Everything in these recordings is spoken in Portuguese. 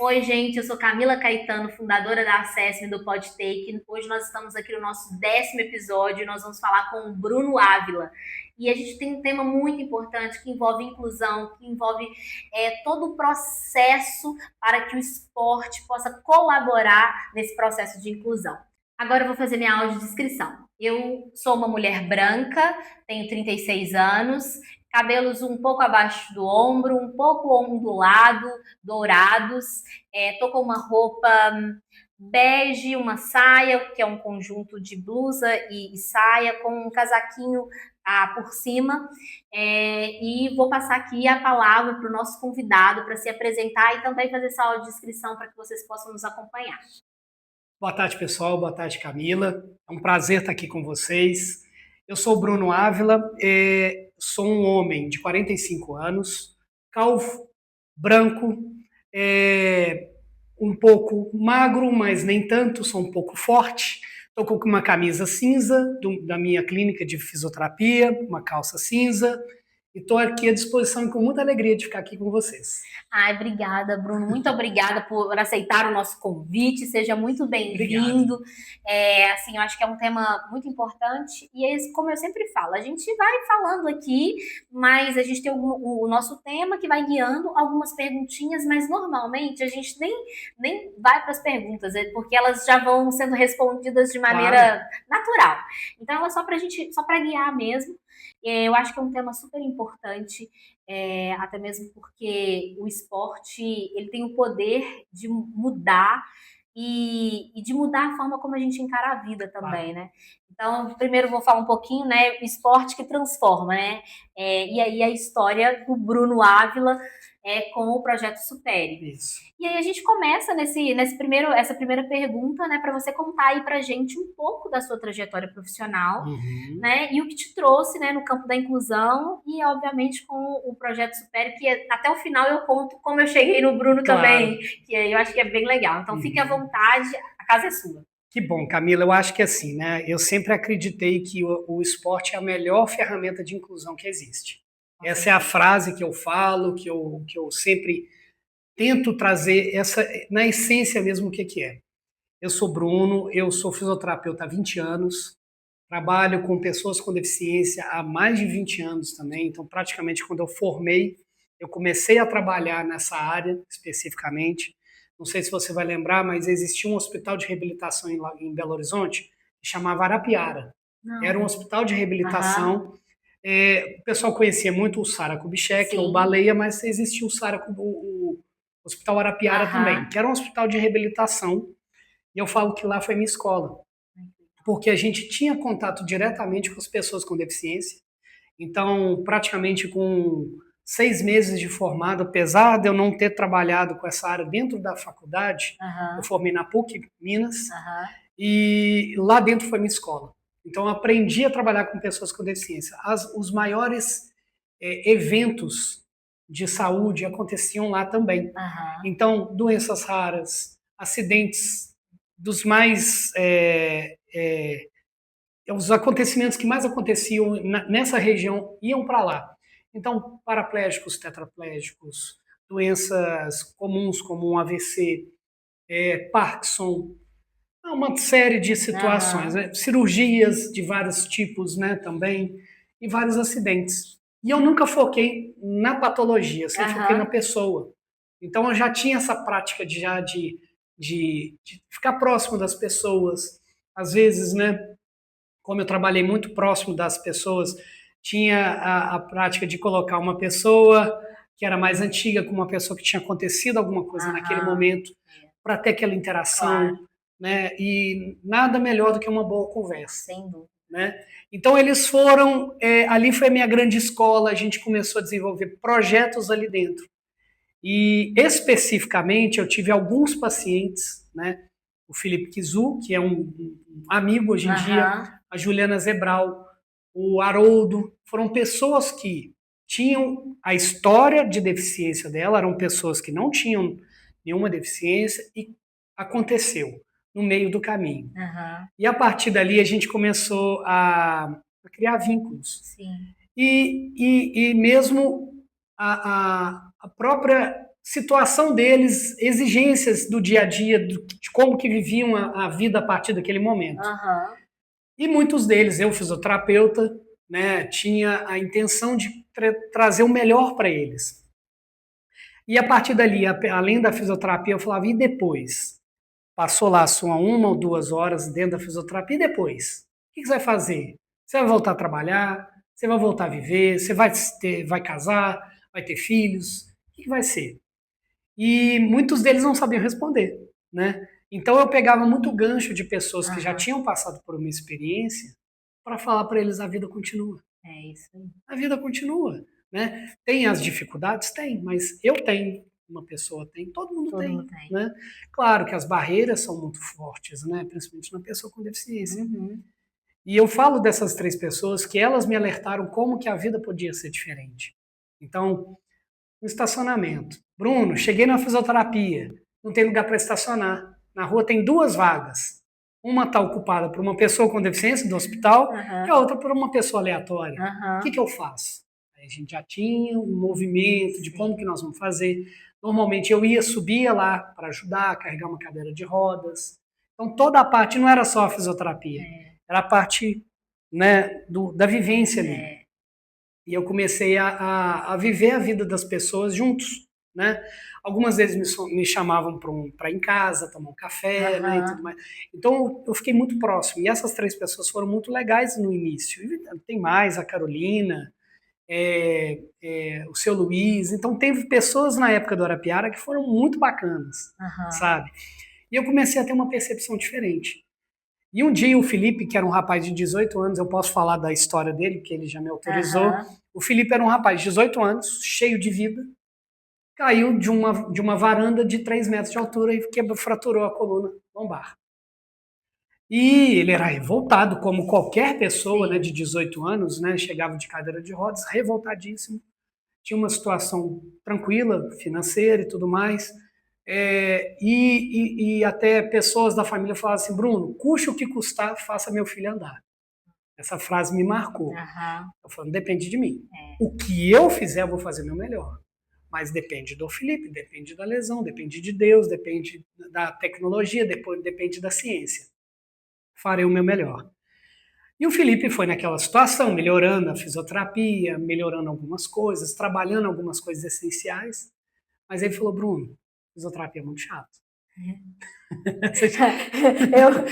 Oi, gente, eu sou Camila Caetano, fundadora da Acesse do PodTake. Hoje nós estamos aqui no nosso 10º episódio e nós vamos falar com o Bruno Ávila. E a gente tem um tema muito importante que envolve inclusão, que envolve todo o processo para que o esporte possa colaborar nesse processo de inclusão. Agora eu vou fazer minha audiodescrição. Eu sou uma mulher branca, tenho 36 anos, cabelos um pouco abaixo do ombro, um pouco ondulado, dourados. Tô com uma roupa bege, uma saia, que é um conjunto de blusa e saia, com um casaquinho por cima. E vou passar aqui a palavra para o nosso convidado para se apresentar e também fazer essa audiodescrição para que vocês possam nos acompanhar. Boa tarde, pessoal. Boa tarde, Camila. É um prazer estar aqui com vocês. Eu sou o Bruno Ávila, sou um homem de 45 anos, calvo, branco, um pouco magro, mas nem tanto, sou um pouco forte. Estou com uma camisa cinza da minha clínica de fisioterapia, uma calça cinza, e estou aqui à disposição com muita alegria de ficar aqui com vocês. Ai, obrigada, Bruno. Muito obrigada por aceitar o nosso convite. Seja muito bem-vindo. Assim, eu acho que é um tema muito importante. E como eu sempre falo, a gente vai falando aqui, mas a gente tem o nosso tema que vai guiando algumas perguntinhas, mas normalmente a gente nem vai para as perguntas, porque elas já vão sendo respondidas de maneira natural. Então, ela é só para guiar mesmo. Eu acho que é um tema super importante. Até mesmo porque o esporte ele tem o poder de mudar e de mudar a forma como a gente encara a vida também, né? Então, primeiro vou falar um pouquinho, né? O esporte que transforma, né? E aí a história do Bruno Ávila com o Projeto Supere. Isso. E aí a gente começa essa primeira pergunta, né? Para você contar aí pra gente um pouco da sua trajetória profissional, né? E o que te trouxe, né? No campo da inclusão e, obviamente, com o Projeto Supere, que até o final eu conto como eu cheguei no Bruno também, que eu acho que é bem legal. Então, fique à vontade, a casa é sua. Que bom, Camila. Eu acho que assim, né? Eu sempre acreditei que o esporte é a melhor ferramenta de inclusão que existe. Essa é a frase que eu falo, que eu sempre tento trazer na essência mesmo o que é. Eu sou Bruno, eu sou fisioterapeuta há 20 anos, trabalho com pessoas com deficiência há mais de 20 anos também, então praticamente quando eu formei, eu comecei a trabalhar nessa área especificamente. Não sei se você vai lembrar, mas existia um hospital de reabilitação em Belo Horizonte que chamava Arapiara. Era um hospital de reabilitação. O pessoal conhecia muito o Sara Kubitschek, o Baleia, mas existia o Hospital Arapiara também, que era um hospital de reabilitação. E eu falo que lá foi minha escola, porque a gente tinha contato diretamente com as pessoas com deficiência. Então, praticamente com 6 meses de formado, apesar de eu não ter trabalhado com essa área dentro da faculdade, eu formei na PUC, Minas, e lá dentro foi minha escola. Então, eu aprendi a trabalhar com pessoas com deficiência. Os maiores eventos de saúde aconteciam lá também. Então, doenças raras, acidentes dos mais... os acontecimentos que mais aconteciam nessa região iam para lá. Então, paraplégicos, tetraplégicos, doenças comuns como um AVC, Parkinson, uma série de situações, né? Cirurgias de vários tipos, né, também, e vários acidentes. E eu nunca foquei na patologia, sempre foquei na pessoa. Então eu já tinha essa prática de ficar próximo das pessoas. Às vezes, né, como eu trabalhei muito próximo das pessoas, tinha a prática de colocar uma pessoa que era mais antiga com uma pessoa que tinha acontecido alguma coisa naquele momento, para ter aquela interação. Né? E nada melhor do que uma boa conversa. Sem dúvida. Né? Então eles foram, ali foi a minha grande escola, a gente começou a desenvolver projetos ali dentro. E especificamente eu tive alguns pacientes, né? O Felipe Kizu, que é um amigo hoje em dia, a Juliana Zebral, o Haroldo, foram pessoas que tinham a história de deficiência dela, eram pessoas que não tinham nenhuma deficiência e aconteceu no meio do caminho. E a partir dali a gente começou a criar vínculos. Sim. E mesmo a própria situação deles, exigências do dia a dia, de como que viviam a vida a partir daquele momento. Aham. E muitos deles, eu fisioterapeuta, né, tinha a intenção de trazer o melhor para eles. E a partir dali, além da fisioterapia, eu falava, e depois? Passou lá só 1 ou 2 horas dentro da fisioterapia, e depois? O que você vai fazer? Você vai voltar a trabalhar? Você vai voltar a viver? Você vai casar? Vai ter filhos? O que vai ser? E muitos deles não sabiam responder, né? Então eu pegava muito gancho de pessoas que já tinham passado por uma experiência para falar para eles a vida continua. É isso aí. A vida continua, né? Tem as dificuldades? Tem, mas eu tenho, uma pessoa tem, todo mundo Todo tem, mundo tem. né? Claro que as barreiras são muito fortes, né? Principalmente na pessoa com deficiência. Uhum. E eu falo dessas 3 pessoas que elas me alertaram como que a vida podia ser diferente. Então, no estacionamento. Bruno, cheguei na fisioterapia, não tem lugar para estacionar. Na rua tem 2 vagas. Uma está ocupada por uma pessoa com deficiência do hospital e a outra por uma pessoa aleatória. O que eu faço? Aí a gente já tinha um movimento de como que nós vamos fazer. Normalmente eu subia lá para ajudar a carregar uma cadeira de rodas. Então toda a parte não era só a fisioterapia, era a parte, né, da vivência ali. E eu comecei a viver a vida das pessoas juntos, né? Algumas vezes me chamavam para ir em casa, tomar um café, né, e tudo mais. Então eu fiquei muito próximo. E essas 3 pessoas foram muito legais no início. E tem mais, a Carolina, o seu Luiz. Então teve pessoas na época do Arapiara que foram muito bacanas, sabe? E eu comecei a ter uma percepção diferente. E um dia o Felipe, que era um rapaz de 18 anos, eu posso falar da história dele, porque ele já me autorizou. O Felipe era um rapaz de 18 anos, cheio de vida, caiu de uma varanda de 3 metros de altura e fraturou a coluna lombar. E ele era revoltado, como qualquer pessoa, né, de 18 anos, né, chegava de cadeira de rodas, revoltadíssimo. Tinha uma situação tranquila, financeira e tudo mais. E até pessoas da família falavam assim, Bruno, custe o que custar, faça meu filho andar. Essa frase me marcou. Eu falei, depende de mim. O que eu fizer, eu vou fazer meu melhor. Mas depende do Felipe, depende da lesão, depende de Deus, depende da tecnologia, depende da ciência. Farei o meu melhor. E o Felipe foi naquela situação, melhorando a fisioterapia, melhorando algumas coisas, trabalhando algumas coisas essenciais. Mas ele falou, Bruno, fisioterapia é muito chato.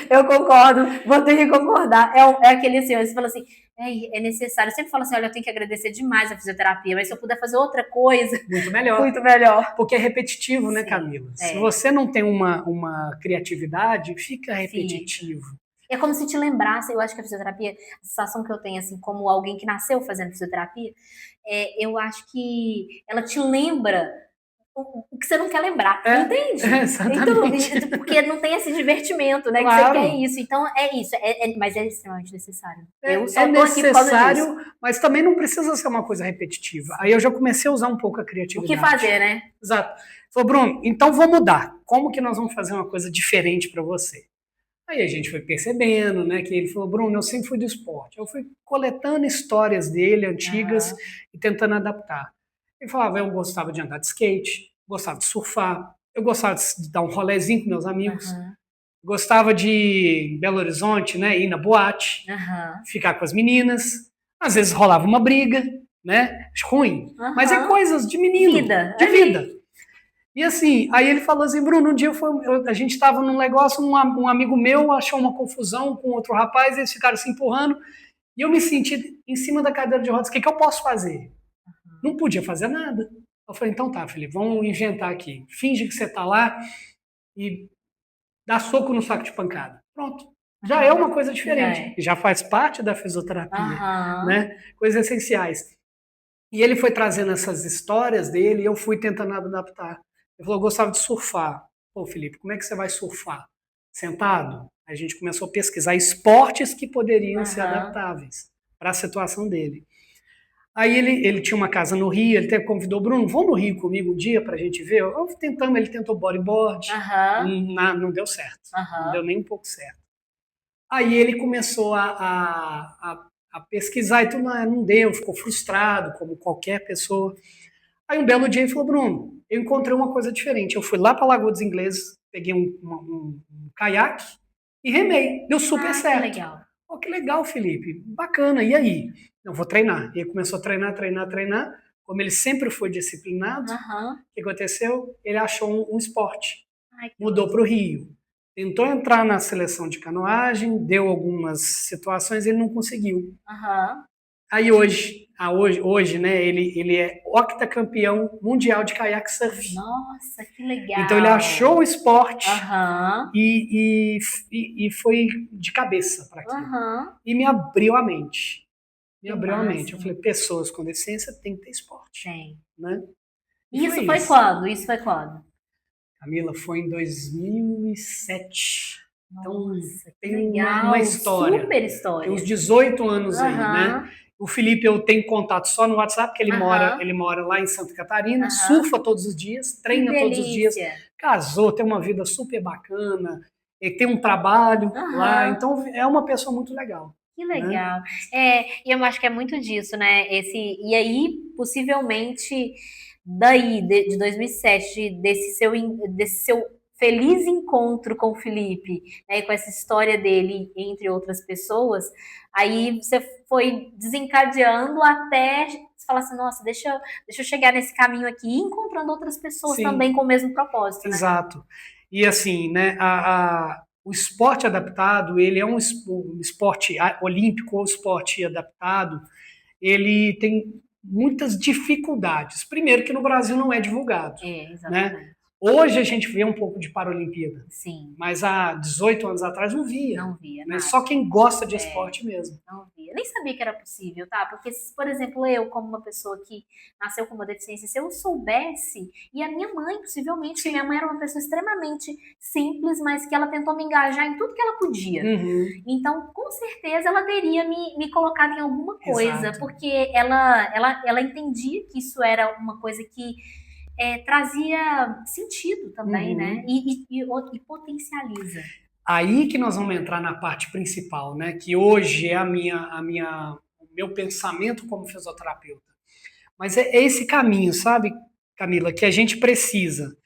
eu concordo, vou ter que concordar. É aquele assim, você fala assim, é necessário. Eu sempre falo assim, olha, eu tenho que agradecer demais a fisioterapia, mas se eu puder fazer outra coisa, muito melhor. Muito melhor. Porque é repetitivo, né, Camila? Se você não tem uma criatividade, fica repetitivo. É como se te lembrasse, eu acho que a fisioterapia, a sensação que eu tenho, assim, como alguém que nasceu fazendo fisioterapia, eu acho que ela te lembra o que você não quer lembrar, entende? Exatamente. Então, porque não tem esse divertimento, né? Claro. Que você quer isso. Então, é isso. Mas é extremamente necessário. Eu só tô aqui por causa disso. Mas também não precisa ser uma coisa repetitiva. Aí eu já comecei a usar um pouco a criatividade. O que fazer, né? Exato. Falei, Bruno, então vou mudar. Como que nós vamos fazer uma coisa diferente para você? Aí a gente foi percebendo, né, que ele falou, Bruno, eu sempre fui do esporte. Eu fui coletando histórias dele, antigas, e tentando adaptar. Ele falava, eu gostava de andar de skate, gostava de surfar, eu gostava de dar um rolezinho com meus amigos, gostava de, em Belo Horizonte, né, ir na boate, ficar com as meninas, às vezes rolava uma briga, né, ruim, mas é coisas de menino, de vida. E assim, aí ele falou assim, Bruno, um dia a gente estava num negócio, um amigo meu achou uma confusão com outro rapaz, eles ficaram se empurrando, e eu me senti em cima da cadeira de rodas, o que eu posso fazer? Não podia fazer nada. Eu falei, então tá, Felipe, vamos inventar aqui. Finge que você tá lá e dá soco no saco de pancada. Pronto. Já é uma coisa diferente. Já faz parte da fisioterapia, né? Coisas essenciais. E ele foi trazendo essas histórias dele e eu fui tentando adaptar. Ele falou, eu gostava de surfar. Pô, Felipe, como é que você vai surfar? Sentado? Aí a gente começou a pesquisar esportes que poderiam ser adaptáveis para a situação dele. Aí ele tinha uma casa no Rio, ele convidou, Bruno, vamos no Rio comigo um dia pra gente ver? Ele tentou bodyboard, não deu certo, não deu nem um pouco certo. Aí ele começou a pesquisar e tudo, não deu, ficou frustrado, como qualquer pessoa. Aí um belo dia ele falou, Bruno, eu encontrei uma coisa diferente. Eu fui lá para Lagoa dos Ingleses, peguei um caiaque e remei. Deu super Que certo. legal. Pô, que legal, Felipe. Bacana. E aí? Eu vou treinar. E ele começou a treinar. Como ele sempre foi disciplinado, o que aconteceu? Ele achou um esporte. Ai, que Mudou para o Rio. Tentou entrar na seleção de canoagem, deu algumas situações, ele não conseguiu. Aí hoje, né, ele é octacampeão mundial de caiaque surf. Nossa, que legal. Então ele achou o esporte Aham. e foi de cabeça para aquilo. Aham. E me abriu a mente. Me Que abriu a mente. Eu máximo. falei, pessoas com deficiência têm que ter esporte. Tem. Né? E Isso foi quando? Isso foi quando? Camila, foi em 2007. Então, Nossa, que tem legal. uma história. Super história. Tem uns 18 anos aí, né? Aham. O Felipe eu tenho contato só no WhatsApp, porque ele Aham. mora lá em Santa Catarina, Aham. surfa todos os dias, treina Que todos os dias, delícia. casou, tem uma vida super bacana, ele tem um trabalho lá, Aham. então é uma pessoa muito legal. Que legal. E eu acho que é muito disso, né? E aí, possivelmente, daí, de 2007, desse seu feliz encontro com o Felipe, né, com essa história dele, entre outras pessoas, aí você foi desencadeando até você falar assim, nossa, deixa eu chegar nesse caminho aqui e encontrando outras pessoas Sim. também com o mesmo propósito, né? Exato. E assim, né, o esporte adaptado, ele é um esporte olímpico ou esporte adaptado, ele tem muitas dificuldades. Primeiro que no Brasil não é divulgado. Exatamente. Né? Hoje a gente vê um pouco de Paralimpíada. Sim. Mas há 18 anos atrás não via. Não via, né? Só quem gosta de esporte mesmo. Não via. Nem sabia que era possível, tá? Porque, por exemplo, eu, como uma pessoa que nasceu com uma deficiência, se eu soubesse, e a minha mãe, possivelmente, que minha mãe era uma pessoa extremamente simples, mas que ela tentou me engajar em tudo que ela podia. Então, com certeza, ela teria me colocado em alguma coisa, Exato. porque ela entendia que isso era uma coisa que trazia sentido também, né? E potencializa. Aí que nós vamos entrar na parte principal, né? Que hoje é o meu pensamento como fisioterapeuta. Mas é esse caminho, sabe, Camila, que a gente precisa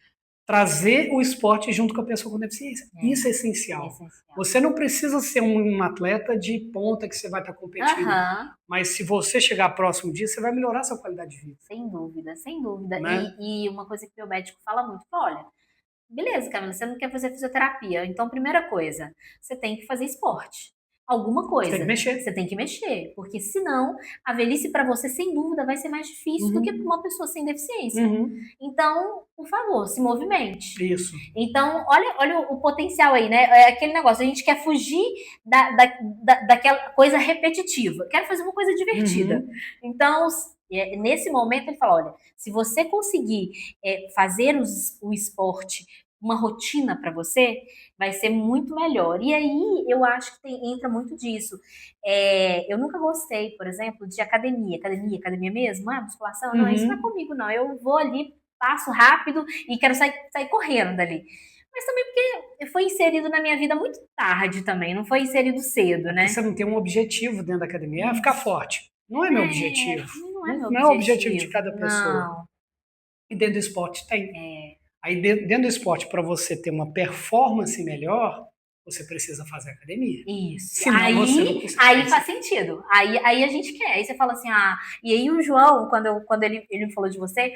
trazer o esporte junto com a pessoa com deficiência. Isso é essencial. Você não precisa ser um atleta de ponta que você vai estar competindo. Mas se você chegar próximo disso, você vai melhorar a sua qualidade de vida. Sem dúvida, sem dúvida. Né? E uma coisa que meu médico fala muito, olha, beleza, Camila, você não quer fazer fisioterapia, então primeira coisa, você tem que fazer esporte. Alguma coisa. Você tem que mexer. Você tem que mexer, porque senão a velhice para você, sem dúvida, vai ser mais difícil do que para uma pessoa sem deficiência. Então, por favor, se movimente. Isso. Então, olha o potencial aí, né? É aquele negócio, a gente quer fugir daquela coisa repetitiva. Quero fazer uma coisa divertida. Então, nesse momento, ele fala, olha, se você conseguir fazer o esporte uma rotina para você, vai ser muito melhor. E aí, eu acho que entra muito disso. Eu nunca gostei, por exemplo, de academia mesmo, musculação, não, isso não é comigo, não. Eu vou ali, passo rápido e quero sair correndo dali. Mas também porque foi inserido na minha vida muito tarde também, não foi inserido cedo, né? Porque você não tem um objetivo dentro da academia, ficar forte. Não é meu objetivo. Não é o objetivo de cada pessoa. Não. E dentro do esporte tem. Aí dentro do esporte, para você ter uma performance melhor, você precisa fazer academia. Isso. Senão aí faz sentido. Aí a gente quer. Aí você fala assim, e aí o João, quando ele me falou de você,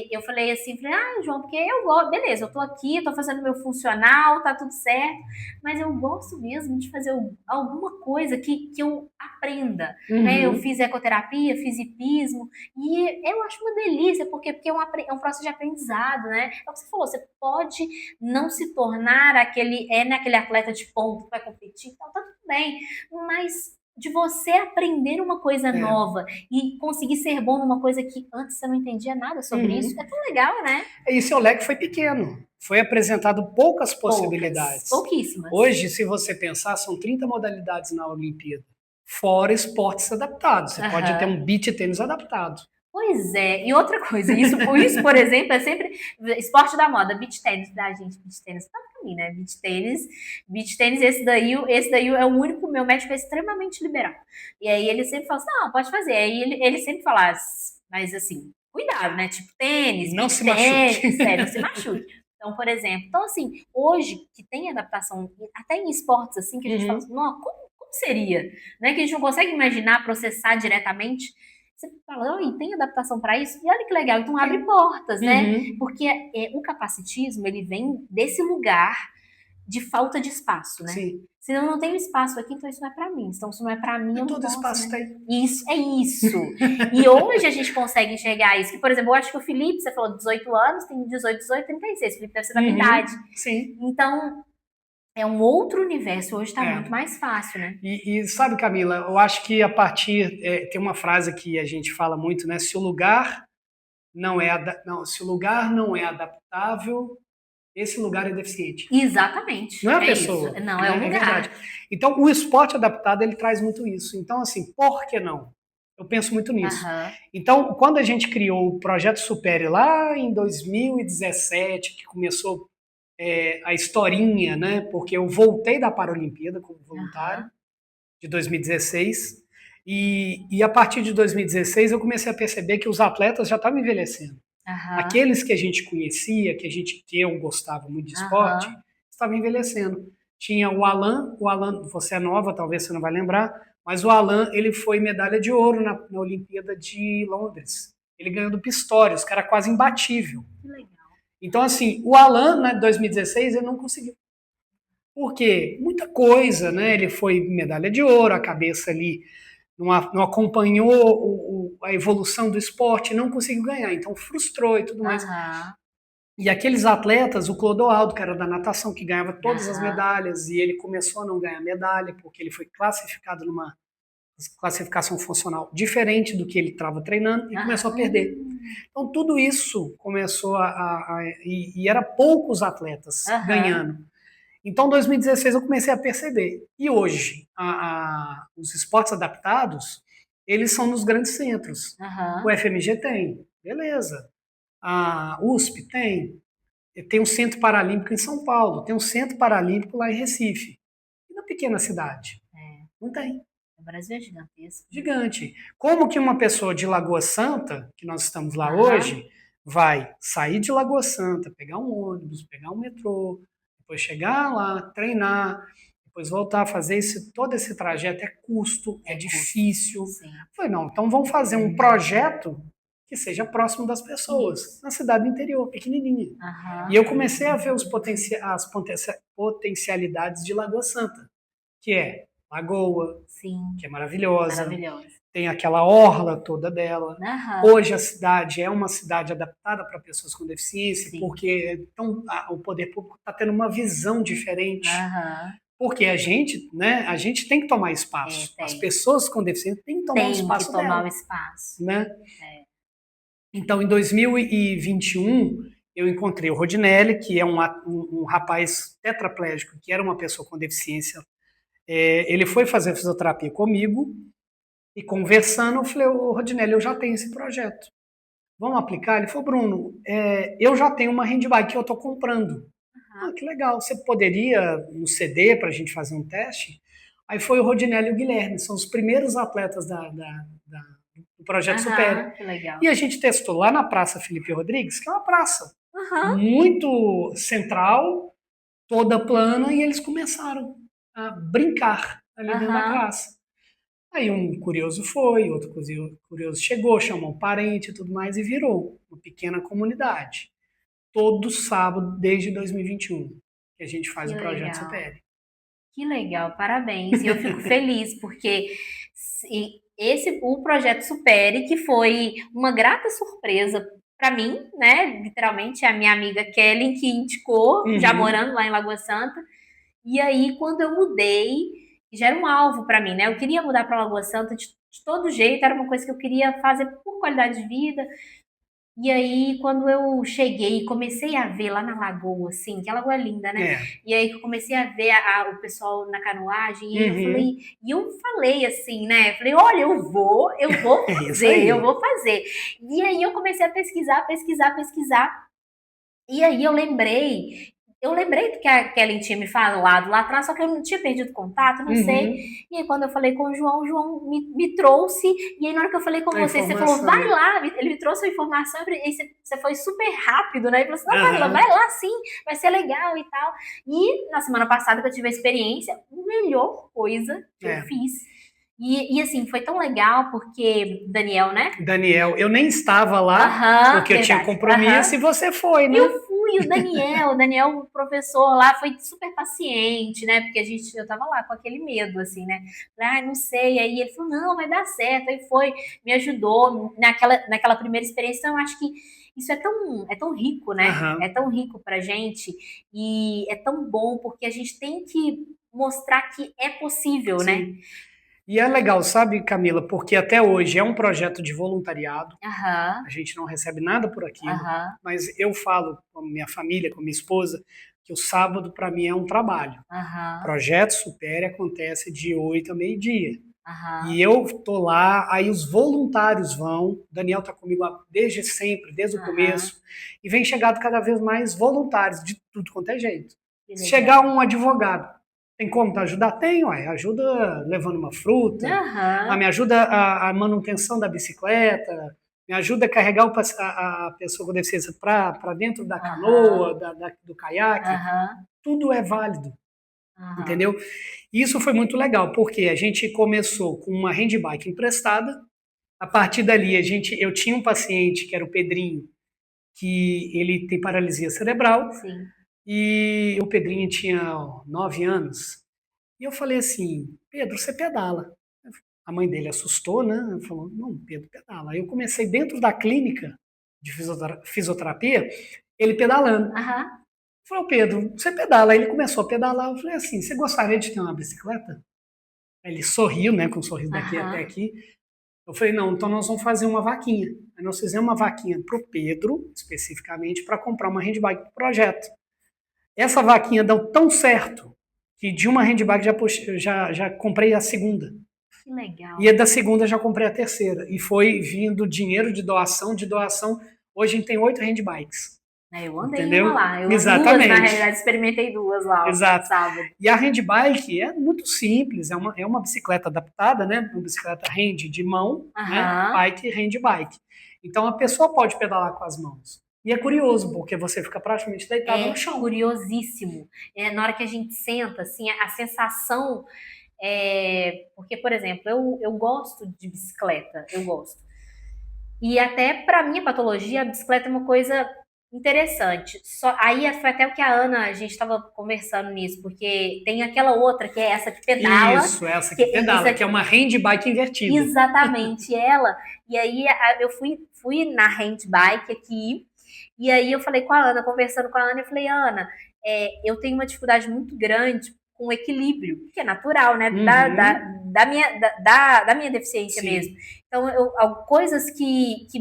eu falei assim, João, porque eu gosto, beleza, eu tô aqui, tô fazendo meu funcional, tá tudo certo, mas eu gosto mesmo de fazer alguma coisa que eu aprenda, né? Eu fiz ecoterapia, fiz hipismo, e eu acho uma delícia, porque é um processo de aprendizado, né? É o que você falou, você pode não se tornar aquele atleta de ponto que vai competir, então tá tudo bem, mas de você aprender uma coisa nova e conseguir ser bom numa coisa que antes você não entendia nada sobre isso, é tão legal, né? E seu leque foi pequeno. Foi apresentado poucas possibilidades. Pouquíssimas. Hoje, se você pensar, são 30 modalidades na Olimpíada. Fora esportes adaptados. Você pode ter um beach tênis adaptado. Pois é, e outra coisa, isso, por exemplo, é sempre esporte da moda, beach tênis, gente, beach tênis tá pra mim, né, beach tênis, esse daí é o único, meu médico é extremamente liberal, e aí ele sempre fala assim, não, pode fazer, aí ele sempre fala, mas assim, cuidado, né? Tipo tênis, Não beach se machuque. tênis, não se machuque. Então, por exemplo, então assim, hoje que tem adaptação, até em esportes assim, que a gente fala assim, não, como seria? Né? Que a gente não consegue imaginar, processar diretamente. Você fala, oh, tem adaptação para isso? E olha que legal, então abre portas, né? Porque o capacitismo, ele vem desse lugar de falta de espaço, né? Sim. Se eu não tenho espaço aqui, então isso não é para mim. Então, se não é para mim, eu não Todo posso, espaço né? tem. Isso, é isso. E hoje a gente consegue enxergar isso. Que, por exemplo, eu acho que o Felipe, você falou 18 anos, tem 18, 18, 36. O Felipe deve ser da minha idade. Sim. Então, é um outro universo. Hoje está muito mais fácil, né? E sabe, Camila, eu acho que a partir... tem uma frase que a gente fala muito, né? Se o lugar não é adaptável, esse lugar é deficiente. Exatamente. Não é a pessoa. Isso. Não, é o lugar. É verdade. Então, o esporte adaptado, ele traz muito isso. Então, assim, por que não? Eu penso muito nisso. Então, quando a gente criou o Projeto Supere lá em 2017, que começou a historinha, né? Porque eu voltei da Paralimpíada como voluntário, de 2016, e a partir de 2016 eu comecei a perceber que os atletas já estavam envelhecendo. Aqueles que a gente conhecia, que eu gostava muito de esporte, estavam envelhecendo. Tinha o Alan, você é nova, talvez você não vai lembrar, mas o Alan, ele foi medalha de ouro na Olimpíada de Londres. Ele ganhou do Pistorius, que era quase imbatível. Que legal. Então, assim, o Alan, em 2016, ele não conseguiu. Por quê? Muita coisa, né? Ele foi medalha de ouro, a cabeça ali não acompanhou a evolução do esporte, não conseguiu ganhar, então frustrou e tudo mais. E aqueles atletas, o Clodoaldo, que era da natação, que ganhava todas as medalhas, e ele começou a não ganhar medalha, porque ele foi classificado numa classificação funcional diferente do que ele estava treinando, e começou a perder. Então tudo isso começou e era poucos atletas ganhando. Então, em 2016, eu comecei a perceber. E hoje, os esportes adaptados, eles são nos grandes centros. O FMG tem, beleza. A USP tem. Tem um Centro Paralímpico em São Paulo. Tem um Centro Paralímpico lá em Recife. E na pequena cidade? Não tem. O Brasil é gigantesco. Gigante. Como que uma pessoa de Lagoa Santa, que nós estamos lá hoje, vai sair de Lagoa Santa, pegar um ônibus, pegar um metrô, depois chegar lá, treinar, depois voltar a fazer todo esse trajeto, é custo, é difícil. Falei, não, então vamos fazer um projeto que seja próximo das pessoas, na cidade do interior, pequenininha. E eu comecei a ver as potencialidades de Lagoa Santa, que é Lagoa, que é maravilhosa. Tem aquela orla toda dela. Hoje a cidade é uma cidade adaptada para pessoas com deficiência, porque então, o poder público está tendo uma visão diferente. Porque a gente tem que tomar espaço. As pessoas com deficiência têm que tomar o espaço dela. Né? Então, em 2021, eu encontrei o Rodinelli, que é um rapaz tetraplégico, que era uma pessoa com deficiência. Ele foi fazer fisioterapia comigo, e conversando, eu falei, Rodinelli, eu já tenho esse projeto. Vamos aplicar? Ele falou, Bruno, eu já tenho uma handbike que eu estou comprando. Que legal, você poderia nos ceder para a gente fazer um teste? Aí foi o Rodinelli e o Guilherme, são os primeiros atletas do Projeto Supere. Que legal. E a gente testou lá na Praça Felipe Rodrigues, que é uma praça muito central, toda plana, e eles começaram a brincar ali dentro da praça. Aí um curioso foi, outro curioso chegou, chamou um parente e tudo mais, e virou uma pequena comunidade. Todo sábado, desde 2021, que a gente faz o Projeto Supere. Que legal, parabéns. E eu fico feliz, porque o Projeto Supere, que foi uma grata surpresa para mim, né? Literalmente, a minha amiga Kelly que indicou, já morando lá em Lagoa Santa. E aí, quando eu mudei, já era um alvo para mim, né? Eu queria mudar para Lagoa Santa de todo jeito, era uma coisa que eu queria fazer por qualidade de vida. E aí, quando eu cheguei e comecei a ver lá na lagoa, assim, que a lagoa é linda, né? E aí que eu comecei a ver o pessoal na canoagem, e eu falei assim, né? Falei, olha, eu vou fazer, eu vou fazer. E aí eu comecei a pesquisar. E aí eu lembrei eu lembrei do que a Kelly tinha me falado lá atrás, só que eu não tinha perdido contato, não sei. Uhum. E aí, quando eu falei com o João me trouxe. E aí, na hora que eu falei com A você, você falou, informação, vai né? lá. Ele me trouxe a informação e aí você foi super rápido, né? E falou assim, não, Camila, Aham. vai lá sim, vai ser legal e tal. E na semana passada que eu tive a experiência, a melhor coisa que eu É. fiz. E assim, foi tão legal porque Daniel, né? Daniel, eu nem estava lá, Aham, porque eu tinha verdade. compromisso, Aham. e você foi, né? Eu fui, o Daniel, o professor lá, foi super paciente, né? Porque eu tava lá com aquele medo, assim, né? Ah, não sei. Aí ele falou, não, vai dar certo. Aí foi, me ajudou naquela primeira experiência. Então, eu acho que isso é tão rico, né? É Aham, tão rico pra gente e é tão bom porque a gente tem que mostrar que é possível, né? sim. E é legal, sabe, Camila, porque até hoje é um projeto de voluntariado, Aham, a gente não recebe nada por aquilo, aham, mas eu falo com a minha família, com a minha esposa, que o sábado para mim é um trabalho. O aham, Projeto Supere acontece de 8 a meio-dia. aham, E eu tô lá, aí os voluntários vão, o Daniel tá comigo desde sempre, desde o aham. começo, e vem chegado cada vez mais voluntários, de tudo quanto é jeito. Que Se chegar legal. um advogado, tem como te ajudar? Tem, ué, ajuda levando uma fruta, Aham, me ajuda a manutenção da bicicleta, me ajuda a carregar a pessoa com deficiência para dentro da aham, canoa, do caiaque, aham, tudo é válido, aham. entendeu? Isso foi muito legal, porque a gente começou com uma handbike emprestada. A partir dali, eu tinha um paciente que era o Pedrinho, que ele tem paralisia cerebral, Sim. e o Pedrinho tinha 9 anos. E eu falei assim, Pedro, você pedala. A mãe dele assustou, né? Falou, não, Pedro, pedala. Aí eu comecei dentro da clínica de fisioterapia, ele pedalando. Eu Aham, falei, Pedro, você pedala. Aí ele começou a pedalar. Eu falei assim, você gostaria de ter uma bicicleta? Aí ele sorriu, né, com um sorriso daqui até aham. aqui. Eu falei, não, então nós vamos fazer uma vaquinha. Aí nós fizemos uma vaquinha para o Pedro, especificamente, para comprar uma handbike para o projeto. Essa vaquinha deu tão certo que de uma handbike já comprei a segunda. Que legal. E a da segunda já comprei a terceira. E foi vindo dinheiro de doação, de doação. Hoje a gente tem 8 handbikes. É, eu andei em uma Entendeu? lá. Duas, na Exatamente. realidade, experimentei duas lá, ó, Exato. sábado. E a handbike é muito simples, é uma bicicleta adaptada, né? Uma bicicleta hand de mão, né? Aham. Bike, hand bike. Então a pessoa pode pedalar com as mãos. E é curioso, porque você fica praticamente deitado no É chão. curiosíssimo. É, na hora que a gente senta, assim, a sensação é... Porque, por exemplo, eu gosto de bicicleta, eu gosto. E até para minha patologia, a bicicleta é uma coisa interessante. Só, aí foi até o que a Ana, a gente estava conversando nisso, porque tem aquela outra que é essa que pedala, Isso, essa que que isso pedala, que é aqui, uma handbike invertida. exatamente ela. E aí eu fui na handbike aqui, e aí eu falei com a Ana, conversando com a Ana, eu falei, Ana, eu tenho uma dificuldade muito grande com o equilíbrio, que é natural, né? Uhum, Da minha deficiência mesmo. sim. Então, coisas que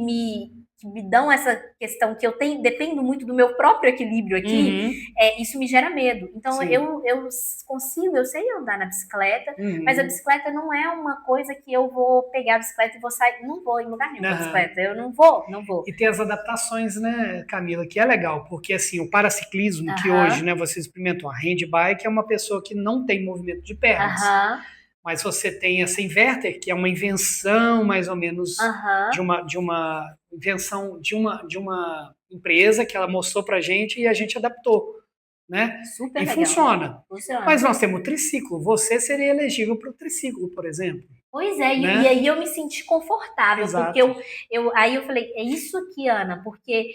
me dão essa questão que eu tenho, dependo muito do meu próprio equilíbrio aqui, Uhum, isso me gera medo. Então, sim. eu sei andar na bicicleta, mas a Uhum, bicicleta não é uma coisa que eu vou pegar a bicicleta e vou sair, não vou em lugar nenhum com a aham. bicicleta, eu não vou, não vou. E tem as adaptações, né, Camila, que é legal, porque assim, o paraciclismo, que hoje, Aham, né, você experimentou, a handbike é uma pessoa que não tem movimento de pernas, aham, mas você tem essa inverter, que é uma invenção mais ou menos aham, de uma invenção de uma empresa que ela mostrou pra gente e a gente adaptou, né? super E legal, funciona. Mas funciona. nós temos o triciclo, você seria elegível para o triciclo, por exemplo, Pois é, e né? aí eu me senti confortável, porque Exato. aí eu falei, é isso aqui, Ana, porque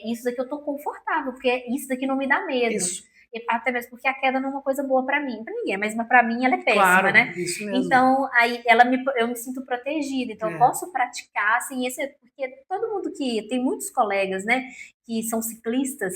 isso daqui eu tô confortável, porque isso daqui não me dá medo. Isso, Até mesmo porque a queda não é uma coisa boa pra ninguém, mas pra mim ela é péssima, claro, né? isso mesmo. Então, aí eu me sinto protegida, então eu É. posso praticar, assim, porque todo mundo tem muitos colegas, né, que são ciclistas,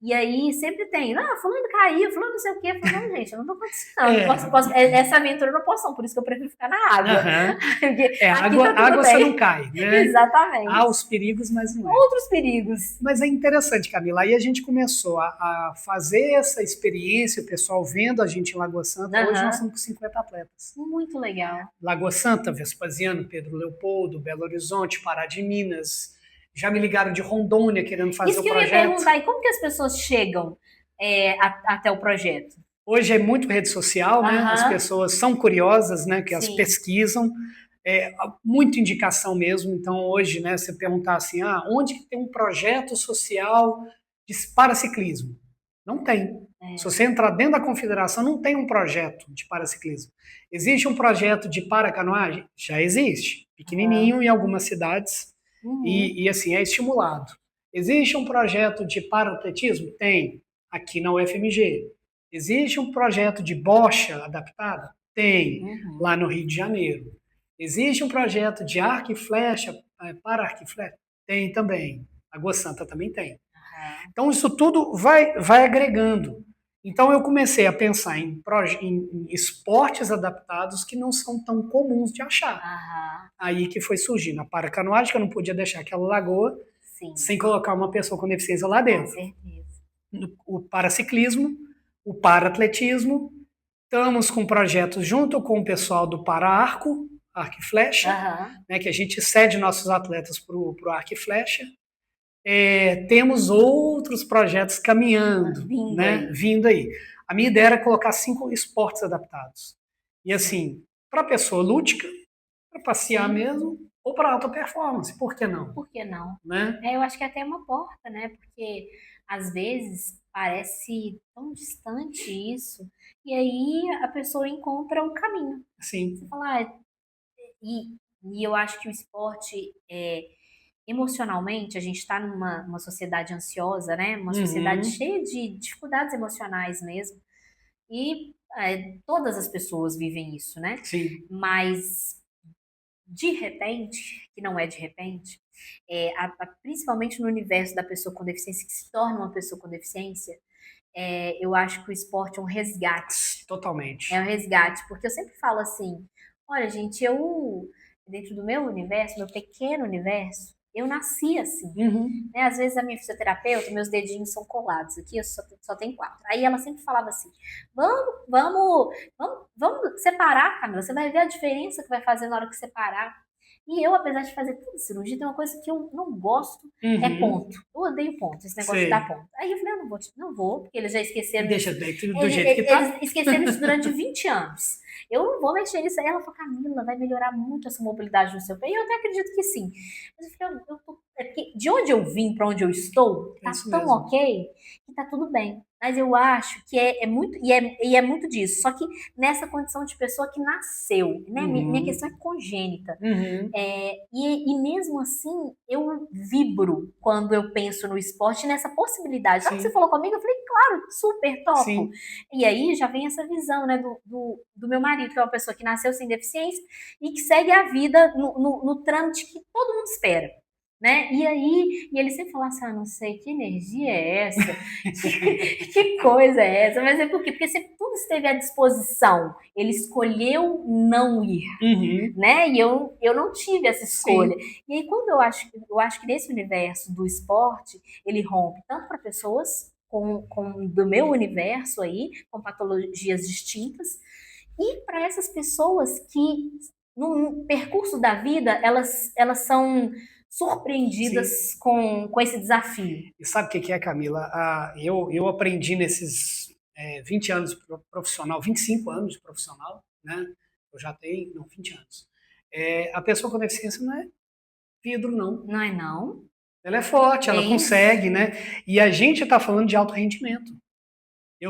e aí sempre tem, fulano caiu, fulano não sei o quê, eu falo, não, gente, eu não tô acontecendo, não, É, essa aventura eu não posso, não, por isso que eu prefiro ficar na água, aham. porque É, aqui tá tudo água você não bem. cai, né? Há Exatamente. os perigos, mas não é. Outros perigos. Mas é interessante, Camila. Aí a gente começou a fazer essa experiência, o pessoal vendo a gente em Lagoa Santa. Hoje nós Aham. estamos com 50 atletas. Muito legal. Lagoa Santa, Vespasiano, Pedro Leopoldo, Belo Horizonte, Pará de Minas. Já me ligaram de Rondônia querendo fazer Isso o que eu ia projeto. perguntar, e como que as pessoas chegam? até o projeto? Hoje é muito rede social, né? As pessoas são curiosas, né? Que elas pesquisam, muito indicação mesmo. Então hoje, né? Você perguntar assim, onde que tem um projeto social de paraciclismo? Não tem. Se você entrar dentro da confederação, não tem um projeto de paraciclismo. Existe um projeto de paracanoagem? Já existe, pequenininho em algumas cidades e assim é estimulado. Existe um projeto de paraatletismo? Tem, aqui na UFMG. Existe um projeto de bocha adaptada? Tem, lá no Rio de Janeiro. Existe um projeto de arco e flecha, para arco e flecha? Tem também. Água Santa também tem. Então, isso tudo vai agregando. Então, eu comecei a pensar em esportes adaptados que não são tão comuns de achar. Aí que foi surgindo a paracanoagem, que eu não podia deixar aquela lagoa sem colocar uma pessoa com deficiência lá dentro. Com certeza. O paraciclismo, o paraatletismo, estamos com projetos junto com o pessoal do Para-Arco, Arco e Flecha, né, que a gente cede nossos atletas para o Arco e Flecha. Temos outros projetos caminhando, vindo aí. A minha ideia era colocar 5 esportes adaptados. E assim, para pessoa lúdica, para passear mesmo, ou para alta performance, por que não? Por que não? Né? Eu acho que é até uma porta, né? Porque às vezes parece tão distante isso, e aí a pessoa encontra um caminho. Sim. Você fala, e eu acho que o esporte emocionalmente, a gente está numa sociedade ansiosa, né? Uma sociedade cheia de dificuldades emocionais mesmo. E todas as pessoas vivem isso, né? Sim. Mas, de repente, que não é de repente, principalmente no universo da pessoa com deficiência, que se torna uma pessoa com deficiência, eu acho que o esporte é um resgate. Totalmente. É um resgate, porque eu sempre falo assim, olha, gente, dentro do meu universo, meu pequeno universo, eu nasci assim. Né? Às vezes a minha fisioterapeuta, meus dedinhos são colados aqui, eu só tenho 4. Aí ela sempre falava assim, vamos separar, Camila, você vai ver a diferença que vai fazer na hora que separar. E eu, apesar de fazer tanta cirurgia, tem uma coisa que eu não gosto, é ponto. Eu odeio ponto, esse negócio de dar ponto. Aí eu falei, eu não vou, porque eles já esqueceram. Deixa tudo do jeito que tá. Eles esqueceram isso durante 20 anos. Eu não vou mexer nisso. Aí ela falou, Camila, vai melhorar muito essa mobilidade no seu pé. E eu até acredito que sim. Mas eu falei, porque de onde eu vim para onde eu estou, tá tão mesmo. Ok que tá tudo bem. Mas eu acho que é muito, e é muito disso. Só que nessa condição de pessoa que nasceu, né? Minha questão é congênita. E mesmo assim, eu vibro quando eu penso no esporte nessa possibilidade. Sabe o que você falou comigo? Eu falei, claro, super top. Sim. E aí já vem essa visão, né, do meu marido, que é uma pessoa que nasceu sem deficiência e que segue a vida no trâmite que todo mundo espera. Né? E aí, ele sempre fala assim, não sei, que energia é essa? que coisa é essa? Mas é por quê? Porque sempre tudo esteve à disposição. Ele escolheu não ir, né? E eu não tive essa escolha. Sim. E aí, quando eu acho que nesse universo do esporte, ele rompe tanto para pessoas do meu universo aí, com patologias distintas, e para essas pessoas que, no percurso da vida, elas são surpreendidas com esse desafio. E sabe o que é, Camila? Eu aprendi nesses 20 anos profissional, 25 anos de profissional, né? Eu já tenho 20 anos. A pessoa com deficiência não é vidro, não. Não é não? Ela é forte, ela consegue, né? E a gente está falando de alto rendimento.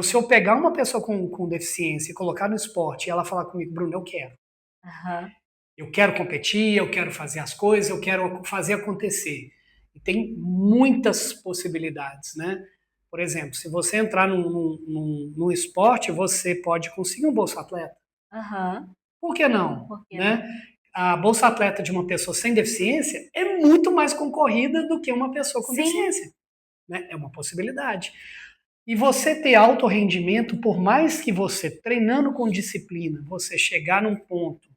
Se eu pegar uma pessoa com deficiência e colocar no esporte e ela falar comigo, Bruno, eu quero. Eu quero competir, eu quero fazer as coisas, eu quero fazer acontecer. E tem muitas possibilidades, né? Por exemplo, se você entrar num esporte, você pode conseguir um Bolsa Atleta. Por que não? Né? A Bolsa Atleta de uma pessoa sem deficiência é muito mais concorrida do que uma pessoa com deficiência. Né? É uma possibilidade. E você ter alto rendimento, por mais que você, treinando com disciplina, você chegar num ponto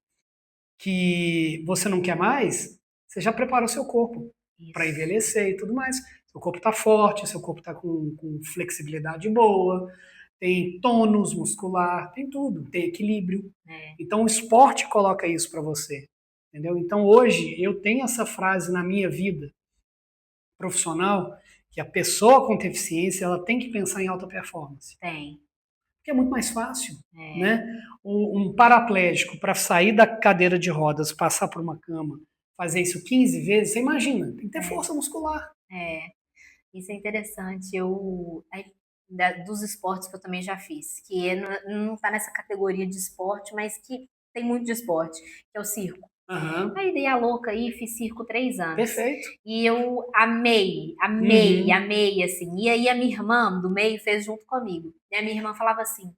que você não quer mais, você já preparou seu corpo para envelhecer e tudo mais. Seu corpo está forte, seu corpo está com flexibilidade boa, tem tônus muscular, tem tudo, tem equilíbrio. Então o esporte coloca isso para você, entendeu? Então hoje eu tenho essa frase na minha vida profissional que a pessoa com deficiência ela tem que pensar em alta performance. Tem. Porque é muito mais fácil, né? Um paraplégico, para sair da cadeira de rodas, passar por uma cama, fazer isso 15 vezes, você imagina, tem que ter força muscular. Isso é interessante. Dos esportes que eu também já fiz, que não tá nessa categoria de esporte, mas que tem muito de esporte, que é o circo. Aham, A ideia louca aí, fiz circo 3 anos. perfeito. E eu amei, amei, assim. E aí a minha irmã do meio fez junto comigo. E a minha irmã falava assim,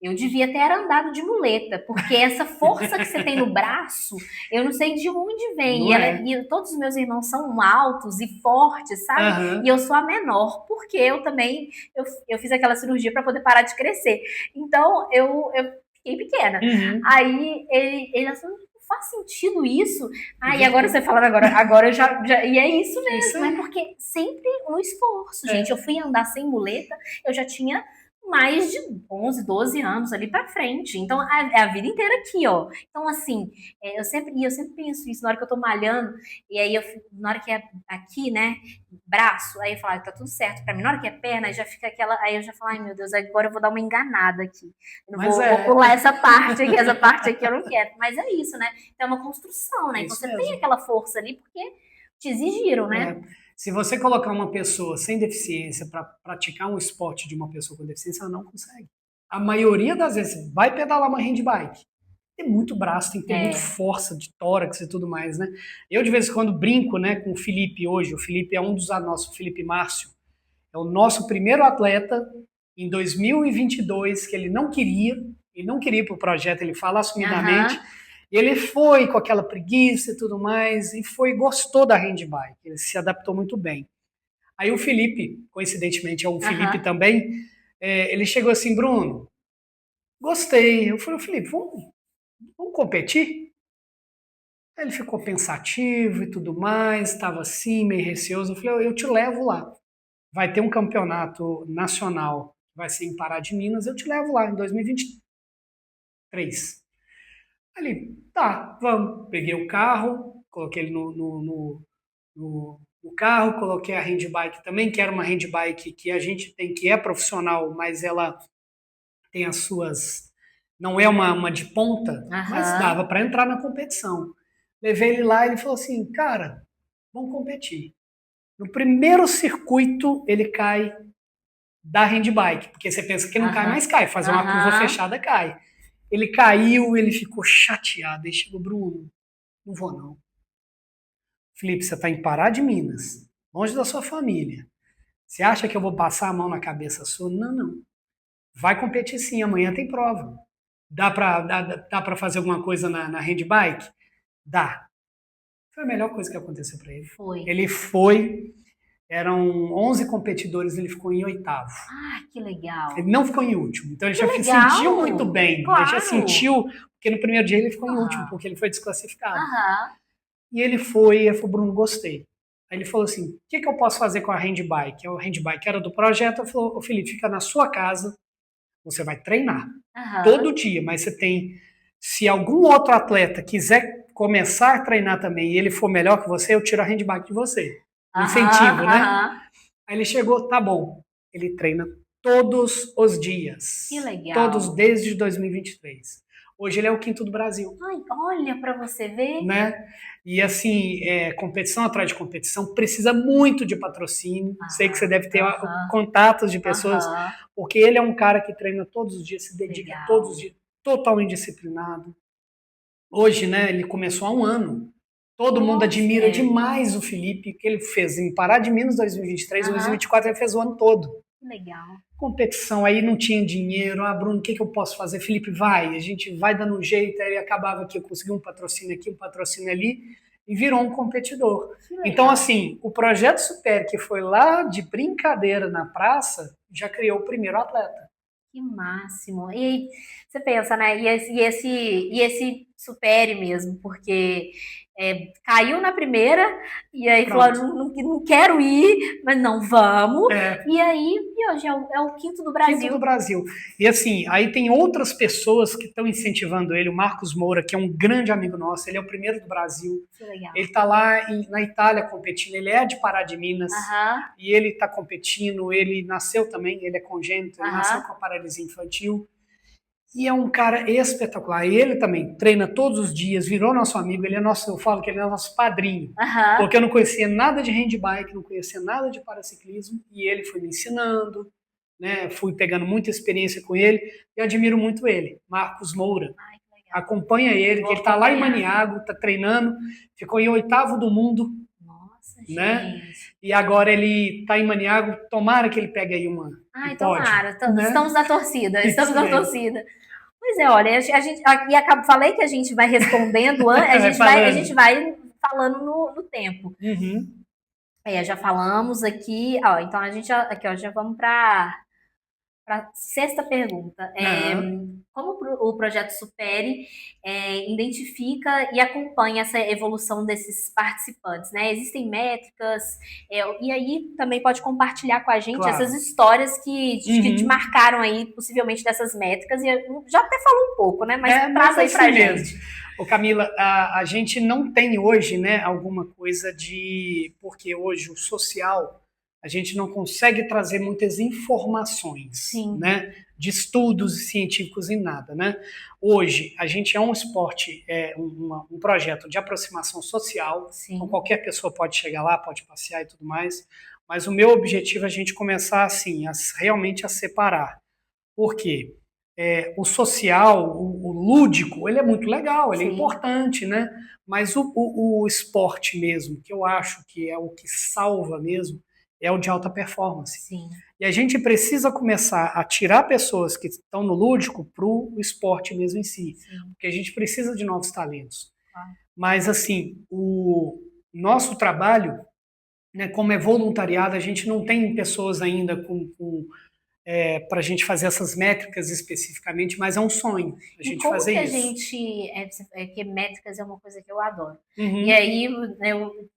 eu devia ter andado de muleta, porque essa força que você tem no braço, eu não sei de onde vem. Não é? E todos os meus irmãos são altos e fortes, sabe? Aham. E eu sou a menor, porque eu também eu fiz aquela cirurgia para poder parar de crescer. Então eu fiquei pequena. Uhum. Aí ele assim, não faz sentido isso. E Uhum. agora você falando agora eu já. E é isso É isso mesmo, aí. é porque sempre um esforço, É. gente. Eu fui andar sem muleta, eu já tinha mais de 11, 12 anos ali pra frente. Então, é a vida inteira aqui, ó. Então, assim, eu sempre penso isso na hora que eu tô malhando, e aí na hora que é aqui, né, braço, aí eu falo, tá tudo certo pra mim. Na hora que é perna, aí já fica aquela, aí eu já falo, ai meu Deus, agora eu vou dar uma enganada aqui. Eu não Mas vou pular essa parte aqui eu não quero. Mas é isso, né? Então, é uma construção, né? É Então, isso você tem mesmo. aquela força ali porque te exigiram, né? Se você colocar uma pessoa sem deficiência para praticar um esporte de uma pessoa com deficiência, ela não consegue. A maioria das vezes vai pedalar uma handbike. Tem muito braço, tem que ter muito força de tórax e tudo mais, né? Eu de vez em quando brinco, né, com o Felipe hoje. O Felipe é um dos nossos, o Felipe Márcio. É o nosso primeiro atleta em 2022 que ele não queria ir para o projeto, ele fala assumidamente. E ele foi com aquela preguiça e tudo mais, e gostou da handbike, ele se adaptou muito bem. Aí o Felipe, coincidentemente é o Felipe também, ele chegou assim, Bruno, gostei. Eu falei, Felipe, vamos competir? Aí ele ficou pensativo e tudo mais, estava assim, meio receoso. Eu falei, eu te levo lá. Vai ter um campeonato nacional, vai ser em Pará de Minas, eu te levo lá em 2023. Ali, tá, vamos. Peguei o carro, coloquei ele no carro, coloquei a handbike também, que era uma handbike que a gente tem, que é profissional, mas ela tem as suas. Não é uma de ponta, mas dava para entrar na competição. Levei ele lá e ele falou assim: cara, vamos competir. No primeiro circuito, ele cai da handbike, porque você pensa que não cai, mas cai. Fazer uma curva fechada, cai. Ele caiu, ele ficou chateado. Aí chegou, Bruno, não vou não. Felipe, você está em Pará de Minas, longe da sua família. Você acha que eu vou passar a mão na cabeça sua? Não, não. Vai competir sim, amanhã tem prova. Dá para fazer alguma coisa na handbike? Dá. Foi a melhor coisa que aconteceu para ele. Ele foi, eram 11 competidores, ele ficou em 8º. Que legal. Ele não ficou em último, então ele já sentiu muito bem. Claro. Ele já sentiu, porque no primeiro dia ele ficou em último, porque ele foi desclassificado. E ele falou, Bruno, gostei. Aí ele falou assim, o que eu posso fazer com a handbike? A handbike era do projeto, ele falou, Felipe, fica na sua casa, você vai treinar todo dia, mas você tem, se algum outro atleta quiser começar a treinar também e ele for melhor que você, eu tiro a handbike de você. Incentivo, né? Aí ele chegou, tá bom. Ele treina todos os dias. Que legal. Todos desde 2023. Hoje ele é o 5º do Brasil. Ai, olha para você ver. Né? E assim, competição atrás de competição precisa muito de patrocínio. Sei que você deve ter contatos de pessoas, porque ele é um cara que treina todos os dias, se dedica todos os dias, totalmente disciplinado. Hoje, né, ele começou há um ano. Todo mundo admira demais o Felipe, que ele fez em Pará de Minas 2023, 2024 ele fez o ano todo. Legal. Competição, aí não tinha dinheiro. Bruno, o que eu posso fazer? Felipe, vai, a gente vai dando um jeito. Aí acabava que eu consegui um patrocínio aqui, um patrocínio ali, e virou um competidor. Então, assim, o Projeto Super, que foi lá de brincadeira na praça, já criou o primeiro atleta. Que máximo. E aí, você pensa, né? E esse supere mesmo, porque caiu na primeira, e aí Pronto. falou, não quero ir, mas não, vamos. É, E aí, e hoje é o quinto do quinto do Brasil. Brasil. E assim, aí tem outras pessoas que estão incentivando ele. O Marcos Moura, que é um grande amigo nosso, ele é o primeiro do Brasil. Que legal. Ele está lá na Itália competindo. Ele é de Pará de Minas. Aham, E ele está competindo. Ele nasceu também, ele é congênito, ele nasceu aham. com a paralisia infantil. E é um cara espetacular. E ele também treina todos os dias, virou nosso amigo. Ele é nosso, eu falo que ele é nosso padrinho. Aham. Porque eu não conhecia nada de handbike, não conhecia nada de paraciclismo. E ele foi me ensinando, né? Fui pegando muita experiência com ele. E admiro muito ele, Marcos Moura. Ai, que legal. Acompanha ele, que ele está lá em Maniago, está treinando. Ficou em 8º do mundo, Nossa, né? gente. E agora ele está em Maniago. Tomara que ele pegue aí uma. Ai, Pode, tomara. né? Estamos na torcida. Estamos Isso na mesmo. torcida. Pois é, olha, a gente falei que a gente vai respondendo, a Falando. gente vai falando no tempo. Uhum. Já falamos aqui, ó, então a gente já vamos para sexta pergunta. Aham. Como o projeto Supere identifica e acompanha essa evolução desses participantes, né? Existem métricas, e aí também pode compartilhar com a gente Claro. essas histórias que te Uhum. marcaram aí, possivelmente dessas métricas, e já até falou um pouco, né? Mas traz aí assim pra mesmo. gente. Ô Camila, a gente não tem hoje, né, alguma coisa de... Porque hoje o social, a gente não consegue trazer muitas informações, Sim. né, de estudos científicos em nada, né? Hoje, a gente é um esporte, um projeto de aproximação social, Sim. então qualquer pessoa pode chegar lá, pode passear e tudo mais, mas o meu objetivo é a gente começar, assim, realmente a separar. Por quê? O social, o lúdico, ele é muito legal, ele é Sim. importante, né? Mas o esporte mesmo, que eu acho que é o que salva mesmo, é o de alta performance. Sim. E a gente precisa começar a tirar pessoas que estão no lúdico para o esporte mesmo em si. Sim. Porque a gente precisa de novos talentos. Claro. Mas, assim, o nosso trabalho, né, como é voluntariado, a gente não tem pessoas ainda para a gente fazer essas métricas especificamente, mas é um sonho a gente como fazer que a isso. gente que métricas é uma coisa que eu adoro. Uhum. E aí,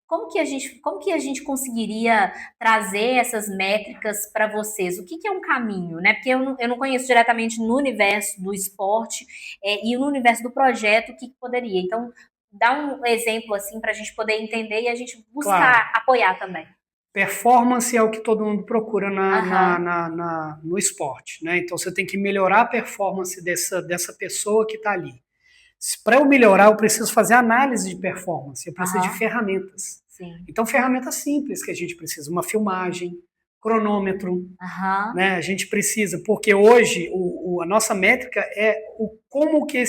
como que a gente conseguiria trazer essas métricas para vocês? O que é um caminho, né? Porque eu não conheço diretamente no universo do esporte e no universo do projeto o que poderia. Então, dá um exemplo assim para a gente poder entender e a gente buscar apoiar também. Performance é o que todo mundo procura Aham. no esporte, né? Então você tem que melhorar a performance dessa pessoa que está ali. Para eu melhorar, eu preciso fazer análise de performance, eu preciso de Aham. ferramentas. Sim. Então, ferramentas simples que a gente precisa, uma filmagem, cronômetro, Aham. né? A gente precisa, porque hoje a nossa métrica é como que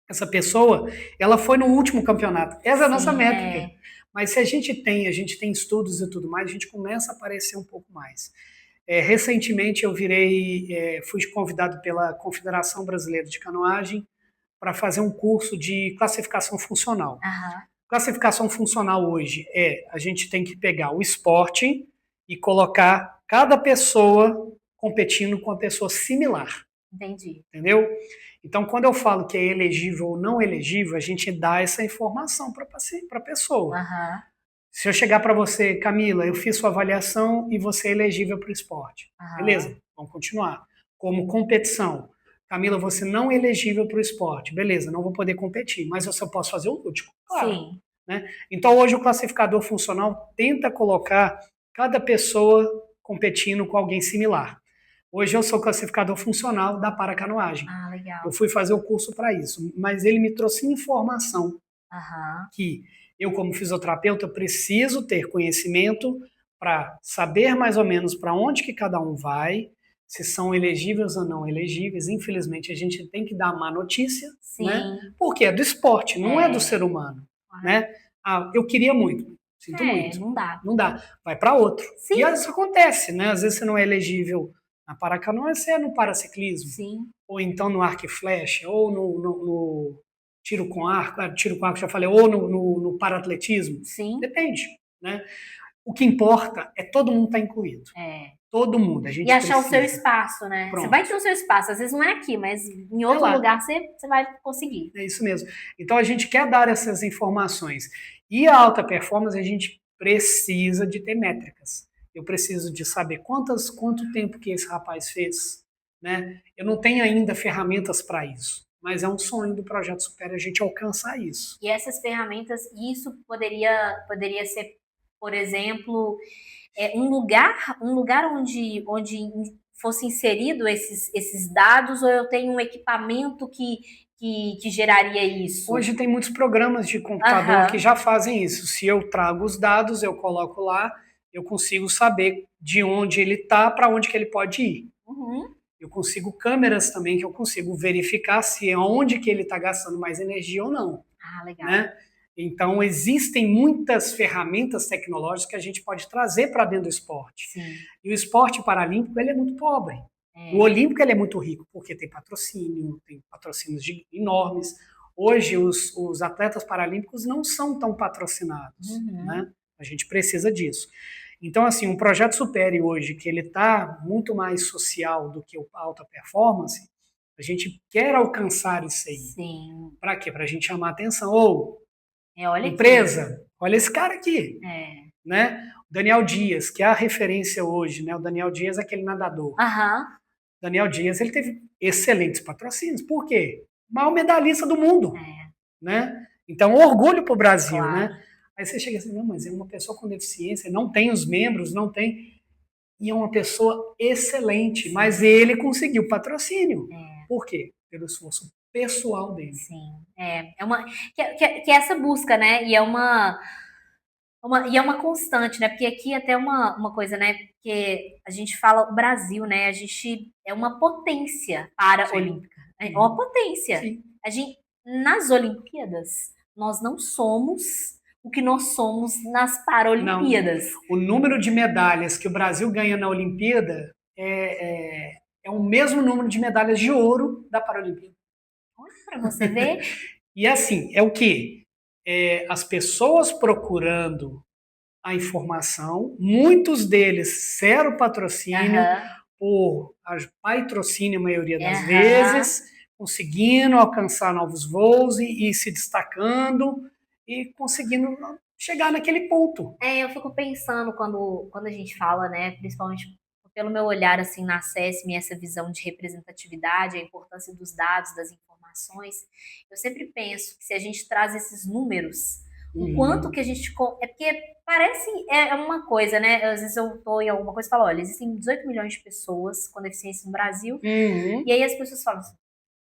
essa pessoa ela foi no último campeonato. Essa é a nossa Sim, métrica. Mas se a gente tem estudos e tudo mais, a gente começa a aparecer um pouco mais. Recentemente eu fui convidado pela Confederação Brasileira de Canoagem para fazer um curso de classificação funcional. Aham. Classificação funcional hoje a gente tem que pegar o esporte e colocar cada pessoa competindo com uma pessoa similar. Entendi. Entendeu? Então, quando eu falo que é elegível ou não elegível, a gente dá essa informação para a pessoa. Aham. Se eu chegar para você, Camila, eu fiz sua avaliação e você é elegível para o esporte. Aham. Beleza, vamos continuar. Como competição. Camila, você não é elegível para o esporte. Beleza, não vou poder competir, mas eu só posso fazer o lúdico. Claro. Sim. Né? Então, hoje o classificador funcional tenta colocar cada pessoa competindo com alguém similar. Hoje eu sou classificador funcional da paracanoagem. Ah, legal. Eu fui fazer o curso para isso, mas ele me trouxe informação que eu, como fisioterapeuta, preciso ter conhecimento para saber mais ou menos para onde que cada um vai, se são elegíveis ou não elegíveis. Infelizmente, a gente tem que dar má notícia, Sim. né? Porque é do esporte, não é do ser humano. Né? Eu queria muito, sinto muito. Não dá. Não dá, vai para outro. Sim. E isso acontece, né? Às vezes você não é elegível na paracanoa, você é no paraciclismo. Sim. Ou então no arco e flecha, ou no tiro com arco já falei, ou no paraatletismo. Sim. Depende, né? O que importa é todo mundo estar incluído. Todo mundo. A gente e achar precisa. o seu espaço, né? Pronto. Você vai ter o seu espaço. Às vezes não é aqui, mas em outro lugar você vai conseguir. É isso mesmo. Então a gente quer dar essas informações. E a alta performance, a gente precisa de ter métricas. Eu preciso de saber quanto tempo que esse rapaz fez. Né? Eu não tenho ainda ferramentas para isso, mas é um sonho do Projeto Supera a gente alcançar isso. E essas ferramentas, isso poderia ser, por exemplo, um lugar onde fosse inserido esses dados, ou eu tenho um equipamento que geraria isso? Hoje tem muitos programas de computador que já fazem isso. Se eu trago os dados, eu coloco lá, eu consigo saber de onde ele está, para onde que ele pode ir. Eu consigo câmeras também, que eu consigo verificar se é onde que ele está gastando mais energia ou não. Legal. Né? Então, existem muitas ferramentas tecnológicas que a gente pode trazer para dentro do esporte. Sim. E o esporte paralímpico ele é muito pobre. O olímpico ele é muito rico, porque tem patrocínios enormes. Hoje, os atletas paralímpicos não são tão patrocinados. Né? A gente precisa disso. Então, assim, um projeto Supere hoje, que ele está muito mais social do que a alta performance, a gente quer alcançar isso aí. Para quê? Para a gente chamar a atenção. Olha empresa, aqui. olha esse cara aqui. Né? O Daniel Dias, que é a referência hoje, né? O Daniel Dias é aquele nadador. Daniel Dias, ele teve excelentes patrocínios. Por quê? O maior medalhista do mundo. Né? Então, orgulho para o Brasil, né? Aí você chega assim, não, mas é uma pessoa com deficiência, não tem os membros, não tem... E é uma pessoa excelente, mas ele conseguiu patrocínio. Por quê? Pelo esforço pessoal dele. Sim, que é essa busca, né? E é uma constante, né? Porque aqui até uma coisa, né? Porque a gente fala o Brasil, né? A gente é uma potência para-olímpica. É uma potência. A gente, nas Olimpíadas, nós não somos o que nós somos nas Paralimpíadas. O número de medalhas que o Brasil ganha na Olimpíada é o mesmo número de medalhas de ouro da Paralimpíada. Olha para você ver. E assim, é o quê? As pessoas procurando a informação, muitos deles zero patrocínio, por patrocínio a maioria das vezes, conseguindo alcançar novos voos e se destacando e conseguindo chegar naquele ponto. Eu fico pensando quando a gente fala, né, principalmente pelo meu olhar assim na SESM, essa visão de representatividade, a importância dos dados, das informações, eu sempre penso que se a gente traz esses números, o quanto que a gente... É porque parece... É uma coisa, né? Às vezes eu tô em alguma coisa e falo, olha, existem 18 milhões de pessoas com deficiência no Brasil, e aí as pessoas falam assim,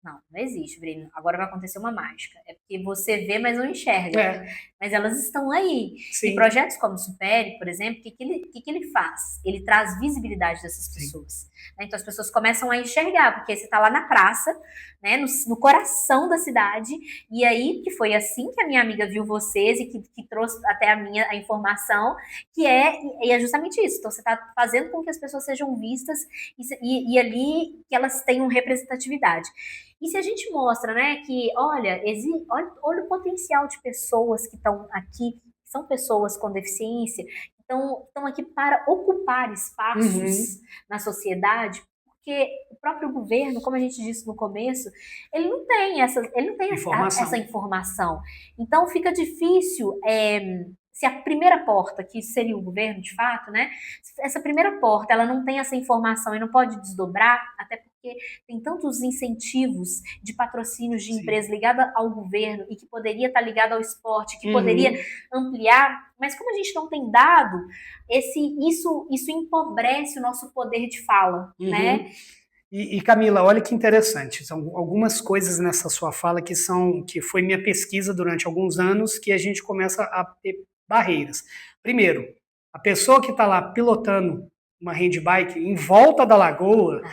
não existe, Breno. Agora vai acontecer uma mágica. É porque você vê, mas não enxerga. Mas elas estão aí. Sim. E projetos como o Supere, por exemplo, o que ele faz? Ele traz visibilidade dessas pessoas. Né? Então as pessoas começam a enxergar, porque você está lá na praça, né, no coração da cidade, e aí que foi assim que a minha amiga viu vocês e que trouxe até a informação, que é justamente isso. Então você está fazendo com que as pessoas sejam vistas e ali que elas tenham representatividade. E se a gente mostra, né, que, olha o potencial de pessoas que estão aqui, que são pessoas com deficiência, estão aqui para ocupar espaços na sociedade, porque o próprio governo, como a gente disse no começo, ele não tem essa informação. Então fica difícil... se a primeira porta, que seria o governo de fato, né? Essa primeira porta, ela não tem essa informação e não pode desdobrar, até porque tem tantos incentivos de patrocínios de empresas ligadas ao governo e que poderia estar ligado ao esporte, que poderia ampliar, mas como a gente não tem dado, isso empobrece o nosso poder de fala, né? E Camila, olha que interessante, são algumas coisas nessa sua fala que foi minha pesquisa durante alguns anos, que a gente começa a ter barreiras. Primeiro, a pessoa que está lá pilotando uma handbike em volta da lagoa,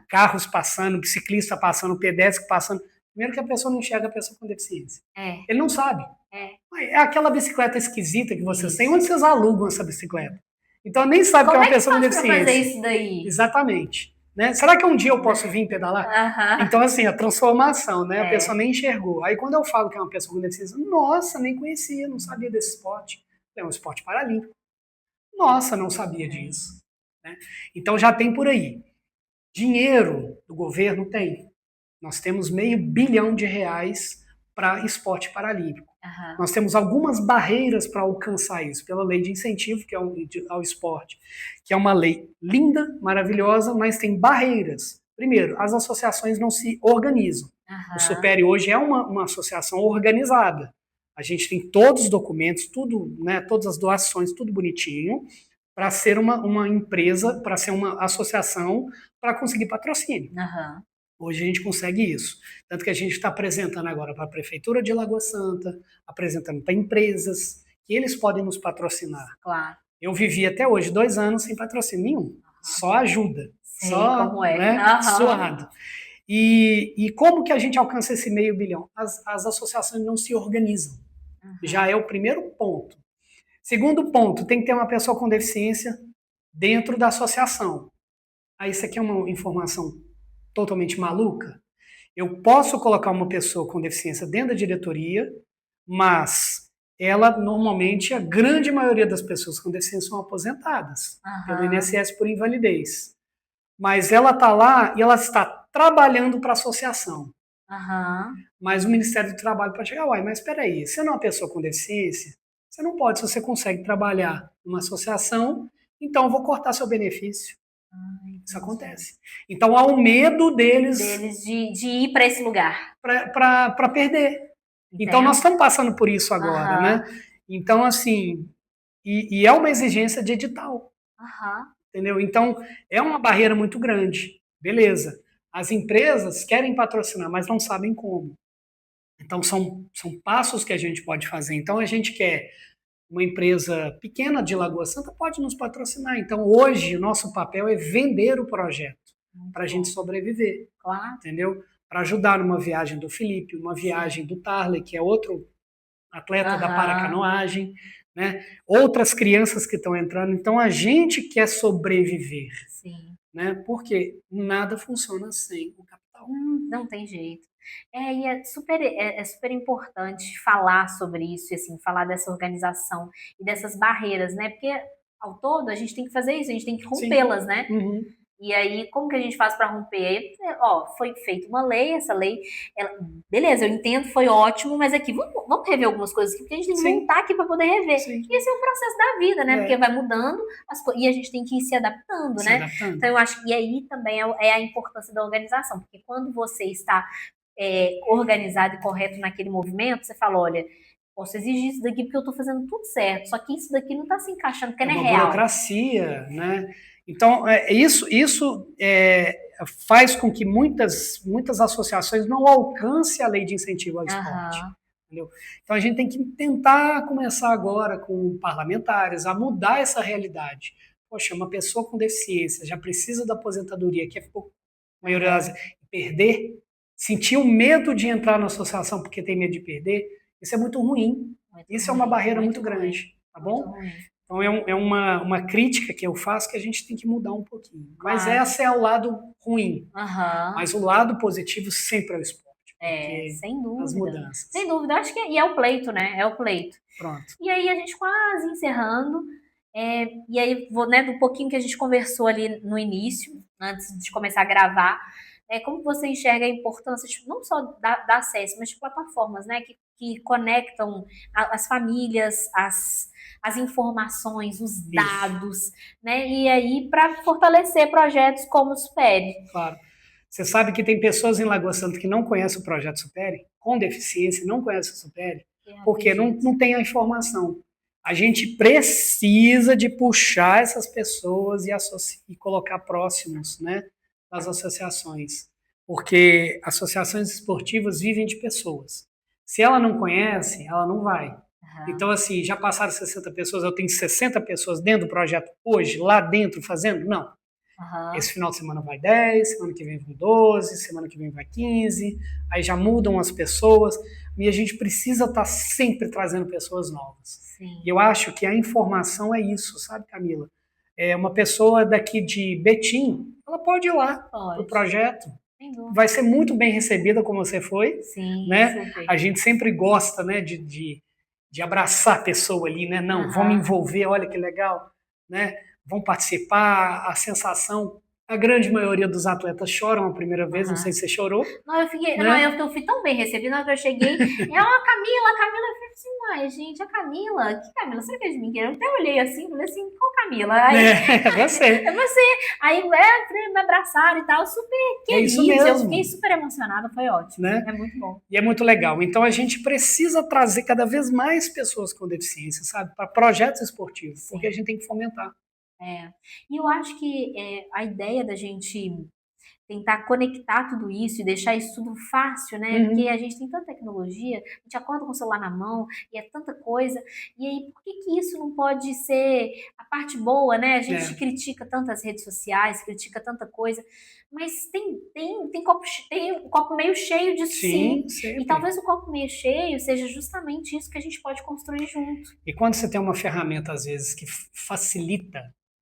carros passando, biciclista passando, pedestre passando, primeiro que a pessoa não enxerga a pessoa com deficiência. Ele não sabe. É aquela bicicleta esquisita que vocês têm, onde vocês alugam essa bicicleta? Então nem sabe que é uma pessoa com deficiência. Como é que faz pra fazer isso daí? Exatamente. Né? Será que um dia eu posso vir pedalar? Então, assim, a transformação, né? A pessoa nem enxergou. Aí, quando eu falo que é uma pessoa com deficiência, nossa, nem conhecia, não sabia desse esporte. É um esporte paralímpico. Nossa, não sabia disso. Né? Então já tem por aí. Dinheiro do governo tem. Nós temos R$ 500 bilhão para esporte paralímpico. Aham. Nós temos algumas barreiras para alcançar isso, pela lei de incentivo ao esporte, que é uma lei linda, maravilhosa, mas tem barreiras. Primeiro, as associações não se organizam. O Aham. Superi hoje é uma associação organizada. A gente tem todos os documentos, tudo, né, todas as doações, tudo bonitinho, para ser uma empresa, para ser uma associação, para conseguir patrocínio. Aham. Hoje a gente consegue isso. Tanto que a gente está apresentando agora para a Prefeitura de Lagoa Santa, apresentando para empresas, que eles podem nos patrocinar. Claro. Eu vivi até hoje 2 anos sem patrocínio nenhum. Só ajuda. Sei só, como é. né, suado. E como que a gente alcança esse R$ 500 bilhão? As associações não se organizam. Já é o primeiro ponto. Segundo ponto, tem que ter uma pessoa com deficiência dentro da associação. Aí isso aqui é uma informação totalmente maluca. Eu posso colocar uma pessoa com deficiência dentro da diretoria, mas ela, normalmente, a grande maioria das pessoas com deficiência são aposentadas pelo INSS por invalidez. Mas ela está lá e ela está trabalhando para a associação. Mas o Ministério do Trabalho pode chegar, uai, mas espera aí, você não é uma pessoa com deficiência? Você não pode, se você consegue trabalhar numa associação, então eu vou cortar seu benefício. Isso acontece. Então há um medo deles de ir para esse lugar. Para perder. Entendo. Então nós estamos passando por isso agora, né? Então, assim, e é uma exigência de edital. Entendeu? Então é uma barreira muito grande. Beleza. As empresas querem patrocinar, mas não sabem como. Então são passos que a gente pode fazer. Então a gente quer uma empresa pequena de Lagoa Santa pode nos patrocinar. Então, hoje, o nosso papel é vender o projeto para a gente sobreviver. Claro. Entendeu? Para ajudar numa viagem do Felipe, uma viagem do Tarley, que é outro atleta da paracanoagem, né? Outras crianças que estão entrando. Então, a gente quer sobreviver. Sim. Né? Porque nada funciona sem o capital. Não tem jeito. E é super importante falar sobre isso, e assim, falar dessa organização e dessas barreiras, né? Porque ao todo a gente tem que fazer isso, a gente tem que rompê-las, né? E aí, como que a gente faz para romper? Foi feita uma lei, essa lei, beleza, eu entendo, foi ótimo, mas aqui, vamos rever algumas coisas aqui, porque a gente tem que voltar aqui para poder rever. Sim. E esse é um processo da vida, né? Porque vai mudando e a gente tem que ir se adaptando, né? Então, eu acho que aí também é a importância da organização, porque quando você está organizado e correto naquele movimento, você fala, olha, posso exigir isso daqui porque eu estou fazendo tudo certo, só que isso daqui não está se encaixando, porque não é real. Uma burocracia, né? Então, isso faz com que muitas associações não alcancem a lei de incentivo ao esporte. Entendeu? Então, a gente tem que tentar começar agora com parlamentares a mudar essa realidade. Poxa, uma pessoa com deficiência já precisa da aposentadoria, que é a maioria das vezes, perder, sentir o medo de entrar na associação porque tem medo de perder, isso é muito ruim. Isso é uma barreira muito grande, tá bom? Então é uma crítica que eu faço que a gente tem que mudar um pouquinho. Mas esse é o lado ruim. Mas o lado positivo sempre é o esporte. Sem dúvida. As mudanças. Sem dúvida. Acho que é o pleito, né? É o pleito. Pronto. E aí a gente quase encerrando. E aí, do pouquinho que a gente conversou ali no início, antes de começar a gravar, como você enxerga a importância, não só da acesso, mas de plataformas, né, que conectam as famílias, as informações, os dados, né, e aí para fortalecer projetos como o Superi. Claro. Você sabe que tem pessoas em Lagoa Santa que não conhecem o projeto Superi, com deficiência, não conhecem o Superi, porque não tem a informação. A gente precisa de puxar essas pessoas e colocar próximos, né, das associações, porque associações esportivas vivem de pessoas. Se ela não conhece, ela não vai. Então, assim, já passaram 60 pessoas, eu tenho 60 pessoas dentro do projeto hoje, lá dentro, fazendo? Não. Esse final de semana vai 10, semana que vem vai 12, semana que vem vai 15, aí já mudam as pessoas, e a gente precisa estar sempre trazendo pessoas novas. Sim. E eu acho que a informação é isso, sabe, Camila? Uma pessoa daqui de Betim, ela pode ir lá para o projeto. Vai ser muito bem recebida como você foi. Sim, né? A gente sempre gosta, né, de abraçar a pessoa ali, né? Não, vamos envolver, olha que legal. né? Vão participar, a sensação, a grande maioria dos atletas choram a primeira vez, não sei se você chorou, Não, eu fiquei, não, né? eu fui tão bem recebida, na hora que eu cheguei, a Camila, eu falei assim, uai, gente, a Camila, que Camila, será que é de mim? Eu até olhei assim, falei assim, qual Camila? Aí, É, você. é você, aí, me abraçaram e tal, super É isso queridos, eu mesmo, fiquei super emocionada, foi ótimo, né? é muito bom. E é muito legal. Então a gente precisa trazer cada vez mais pessoas com deficiência, sabe? Para projetos esportivos, Sim. porque a gente tem que fomentar. E eu acho que a ideia da gente tentar conectar tudo isso e deixar isso tudo fácil, né? Porque a gente tem tanta tecnologia, a gente acorda com o celular na mão e é tanta coisa. E aí, por que que isso não pode ser a parte boa, né? A gente critica tantas redes sociais, critica tanta coisa, mas tem um copo meio cheio disso sim. Sempre. E talvez o copo meio cheio seja justamente isso que a gente pode construir junto. E quando você tem uma ferramenta, às vezes, que facilita,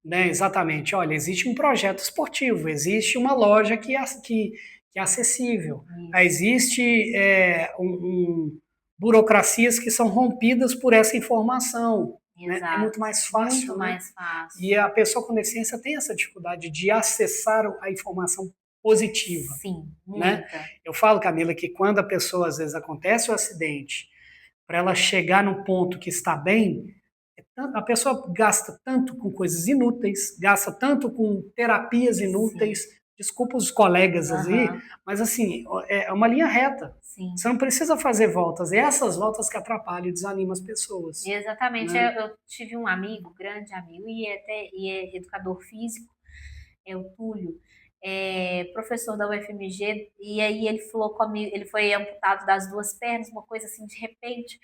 né? Exatamente, olha, existe um projeto esportivo, existe uma loja que é acessível, existe burocracias que são rompidas por essa informação. Né? É muito mais fácil. Muito mais fácil. E a pessoa com deficiência tem essa dificuldade de acessar a informação positiva. Sim, né? Eu falo, Camila, que quando a pessoa, às vezes, acontece o acidente, para ela chegar no ponto que está bem, a pessoa gasta tanto com coisas inúteis, gasta tanto com terapias inúteis, sim. Desculpa os colegas aí, mas assim, é uma linha reta. Sim. Você não precisa fazer voltas, é essas voltas que atrapalham e desanimam as pessoas. Exatamente, né? Eu tive um amigo, grande amigo, e é educador físico, é o Túlio, professor da UFMG, e aí ele falou comigo, ele foi amputado das duas pernas, uma coisa assim, de repente,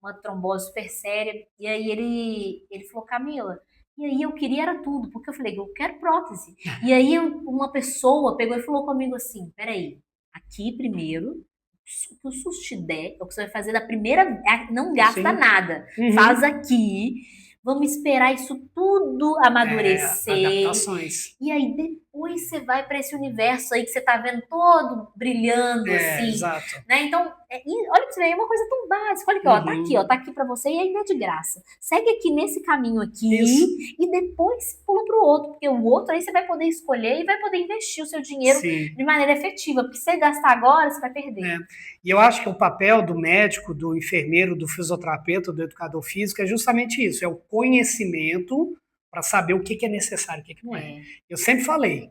uma trombose super séria, e aí ele falou, Camila, e aí eu queria era tudo, porque eu falei, eu quero prótese. E aí uma pessoa pegou e falou comigo assim, peraí, aqui primeiro, o que o SUS te der, é o que você vai fazer da primeira, não gasta nada, faz aqui, vamos esperar isso tudo amadurecer. Adaptações. E aí depois você vai para esse universo aí que você tá vendo todo brilhando assim. Exato. Né? Então, olha pra você ver, é uma coisa tão básica. Olha aqui, ó, tá aqui para você e ainda é de graça. Segue aqui nesse caminho aqui e depois pula pro outro, porque o outro aí você vai poder escolher e vai poder investir o seu dinheiro de maneira efetiva, porque se você gastar agora, você vai perder. E eu acho que o papel do médico, do enfermeiro, do fisioterapeuta, do educador físico é justamente isso, é o conhecimento para saber o que é necessário e o que não é. Eu sempre falei,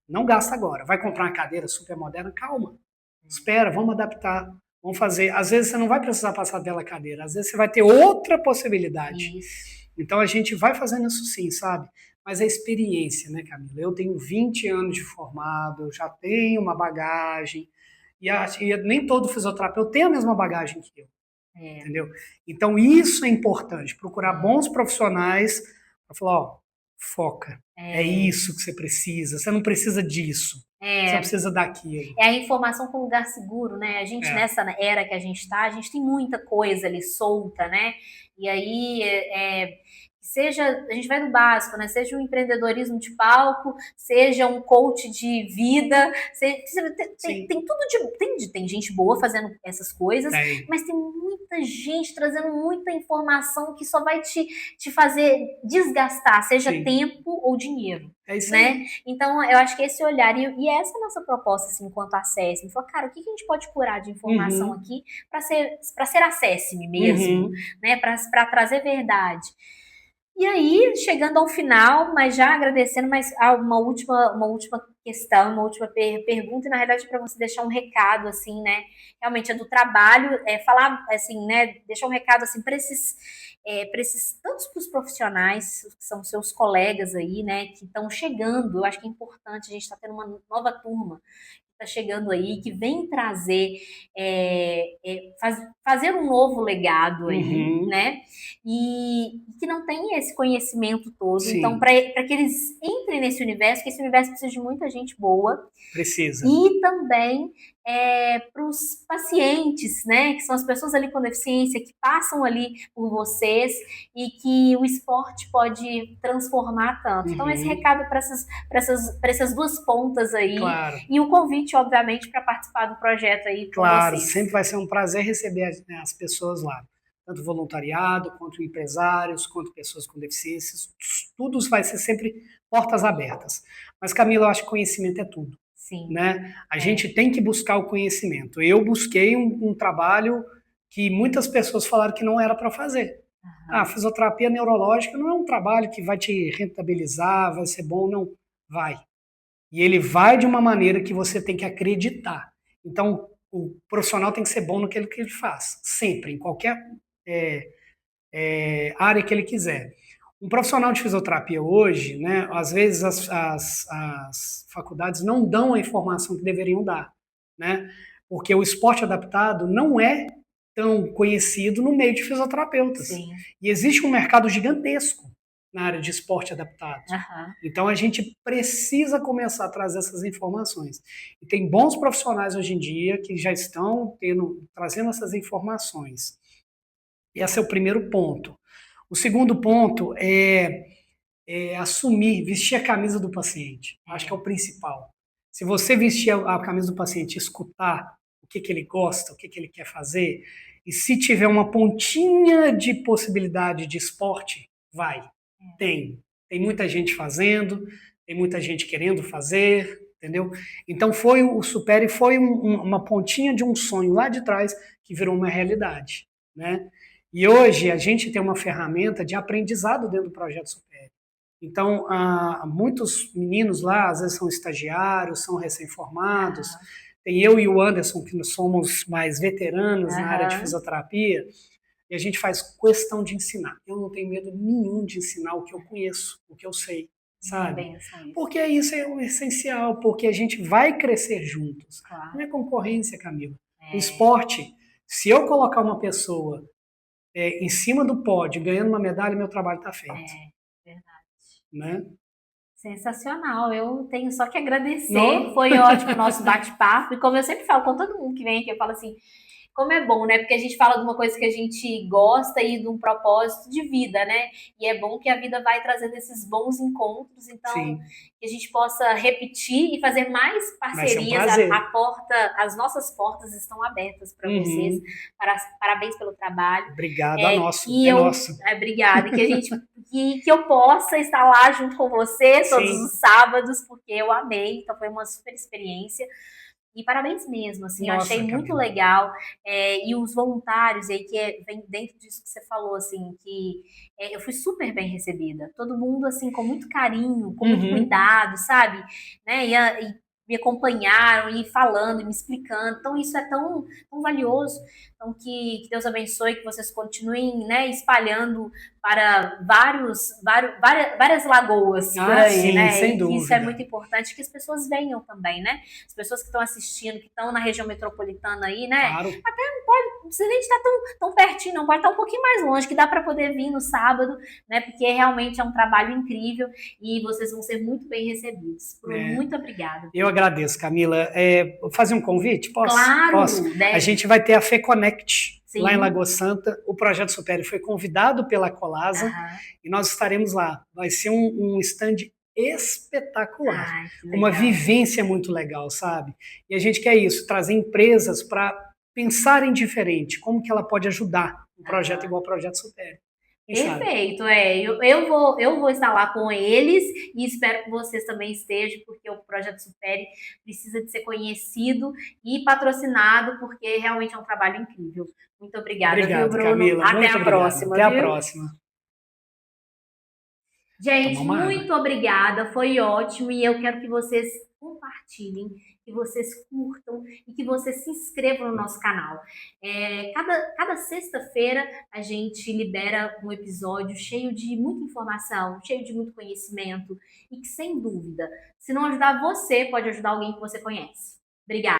não gasta agora, vai comprar uma cadeira super moderna, calma, espera, vamos adaptar, vamos fazer. Às vezes você não vai precisar passar dela cadeira, às vezes você vai ter outra possibilidade. Então a gente vai fazendo isso sim, sabe? Mas a experiência, né, Camila? Eu tenho 20 anos de formado, eu já tenho uma bagagem, e nem todo fisioterapeuta tem a mesma bagagem que eu, entendeu? Então isso é importante, procurar bons profissionais para falar, ó, foca, é isso que você precisa, você não precisa disso, você precisa daquilo. É a informação com lugar seguro, né? A gente nessa era que a gente tá, a gente tem muita coisa ali solta, né? E aí seja, a gente vai no básico, né? Seja um empreendedorismo de palco, seja um coach de vida, tem tudo tem gente boa fazendo essas coisas, mas tem muita gente trazendo muita informação que só vai te fazer desgastar, seja tempo ou dinheiro. É isso né? aí. Então, eu acho que esse olhar, e essa é a nossa proposta, assim, enquanto Acesse-me, falar, cara, o que a gente pode curar de informação aqui para ser Acesse-me mesmo, né? Para trazer verdade. E aí, chegando ao final, mas já agradecendo, mas uma última questão, uma última pergunta, e na realidade para você deixar um recado, assim, né? Realmente é do trabalho, falar, assim, né? Deixar um recado, assim, para esses tantos para os profissionais, que são seus colegas aí, né? Que estão chegando, eu acho que é importante, a gente está tendo uma nova turma está chegando aí, que vem trazer, fazer um novo legado aí, né? E que não tem esse conhecimento todo. Sim. Então, para que eles entrem nesse universo, que esse universo precisa de muita gente boa. Precisa. E também para os pacientes, né? Que são as pessoas ali com deficiência, que passam ali por vocês e que o esporte pode transformar tanto. Então, esse recado para essas duas pontas aí. Claro. E o convite, obviamente, para participar do projeto aí com claro, vocês. Sempre vai ser um prazer receber as pessoas lá. tanto voluntariado, quanto empresários, quanto pessoas com deficiências, tudo vai ser sempre portas abertas. Mas, Camila, eu acho que conhecimento é tudo. Sim. Né? A gente tem que buscar o conhecimento. Eu busquei um trabalho que muitas pessoas falaram que não era para fazer. A fisioterapia neurológica não é um trabalho que vai te rentabilizar, vai ser bom, não. Vai. E ele vai de uma maneira que você tem que acreditar. Então, o profissional tem que ser bom no que ele faz, sempre, em qualquer área que ele quiser. Um profissional de fisioterapia hoje, né, às vezes as faculdades não dão a informação que deveriam dar, né, porque o esporte adaptado não é tão conhecido no meio de fisioterapeutas. Sim. E existe um mercado gigantesco na área de esporte adaptado. Então a gente precisa começar a trazer essas informações. E tem bons profissionais hoje em dia que já estão trazendo essas informações. Esse é o primeiro ponto. O segundo ponto é assumir, vestir a camisa do paciente. Acho que é o principal. Se você vestir a camisa do paciente, escutar o que ele gosta, o que ele quer fazer, e se tiver uma pontinha de possibilidade de esporte, vai. Tem muita gente fazendo, tem muita gente querendo fazer, entendeu? Então o Supere foi uma pontinha de um sonho lá de trás que virou uma realidade, né? E hoje a gente tem uma ferramenta de aprendizado dentro do Projeto Supere. Então, muitos meninos lá, às vezes são estagiários, são recém-formados. Tem eu e o Anderson, que nós somos mais veteranos na área de fisioterapia, e a gente faz questão de ensinar. Eu não tenho medo nenhum de ensinar o que eu conheço, o que eu sei, sabe? Porque isso é o essencial, porque a gente vai crescer juntos. Não é concorrência, Camila. O esporte, se eu colocar uma pessoa em cima do pódio, ganhando uma medalha, meu trabalho está feito. Verdade. Né? Sensacional, eu tenho só que agradecer, foi ótimo o nosso bate-papo, e como eu sempre falo com todo mundo que vem aqui, eu falo assim, como é bom, né? Porque a gente fala de uma coisa que a gente gosta e de um propósito de vida, né? E é bom que a vida vai trazendo esses bons encontros, então Sim. que a gente possa repetir e fazer mais parcerias. As nossas portas estão abertas para vocês. Parabéns pelo trabalho. Obrigado, nosso. Obrigada. Que eu possa estar lá junto com você todos os sábados, porque eu amei, então foi uma super experiência. E parabéns mesmo, assim, eu achei muito legal. E os voluntários aí, que vem dentro disso que você falou, assim, que eu fui super bem recebida. Todo mundo, assim, com muito carinho, com muito cuidado, sabe? Né? E me acompanharam, e falando, e me explicando. Então, isso é tão, tão valioso. Então, que Deus abençoe, que vocês continuem, né, espalhando para várias lagoas por aí, sim, né? Sem dúvida. Isso é muito importante, que as pessoas venham também, né? As pessoas que estão assistindo, que estão na região metropolitana aí, né? Claro. Até não precisa nem estar tão pertinho, não, pode estar um pouquinho mais longe, que dá para poder vir no sábado, né? Porque realmente é um trabalho incrível e vocês vão ser muito bem recebidos. Muito obrigada. Eu agradeço, Camila. Vou fazer um convite? Posso? Claro! Posso? A gente vai ter a FEConnect lá em Lagoa Santa. O Projeto Supere foi convidado pela Colasa e nós estaremos lá. Vai ser um stand espetacular, uma vivência muito legal, sabe? E a gente quer isso, trazer empresas para pensarem diferente, como que ela pode ajudar um projeto igual ao Projeto Supere. Perfeito, eu vou estar lá com eles e espero que vocês também estejam, porque o Projeto Supere precisa de ser conhecido e patrocinado, porque realmente é um trabalho incrível. Muito obrigada, viu, Bruno? Camila, até a próxima. Até a próxima. Gente, muito obrigada, foi ótimo, e eu quero que vocês compartilhem, que vocês curtam e que vocês se inscrevam no nosso canal. Cada sexta-feira a gente libera um episódio cheio de muita informação, cheio de muito conhecimento, e que, sem dúvida, se não ajudar você, pode ajudar alguém que você conhece. Obrigada!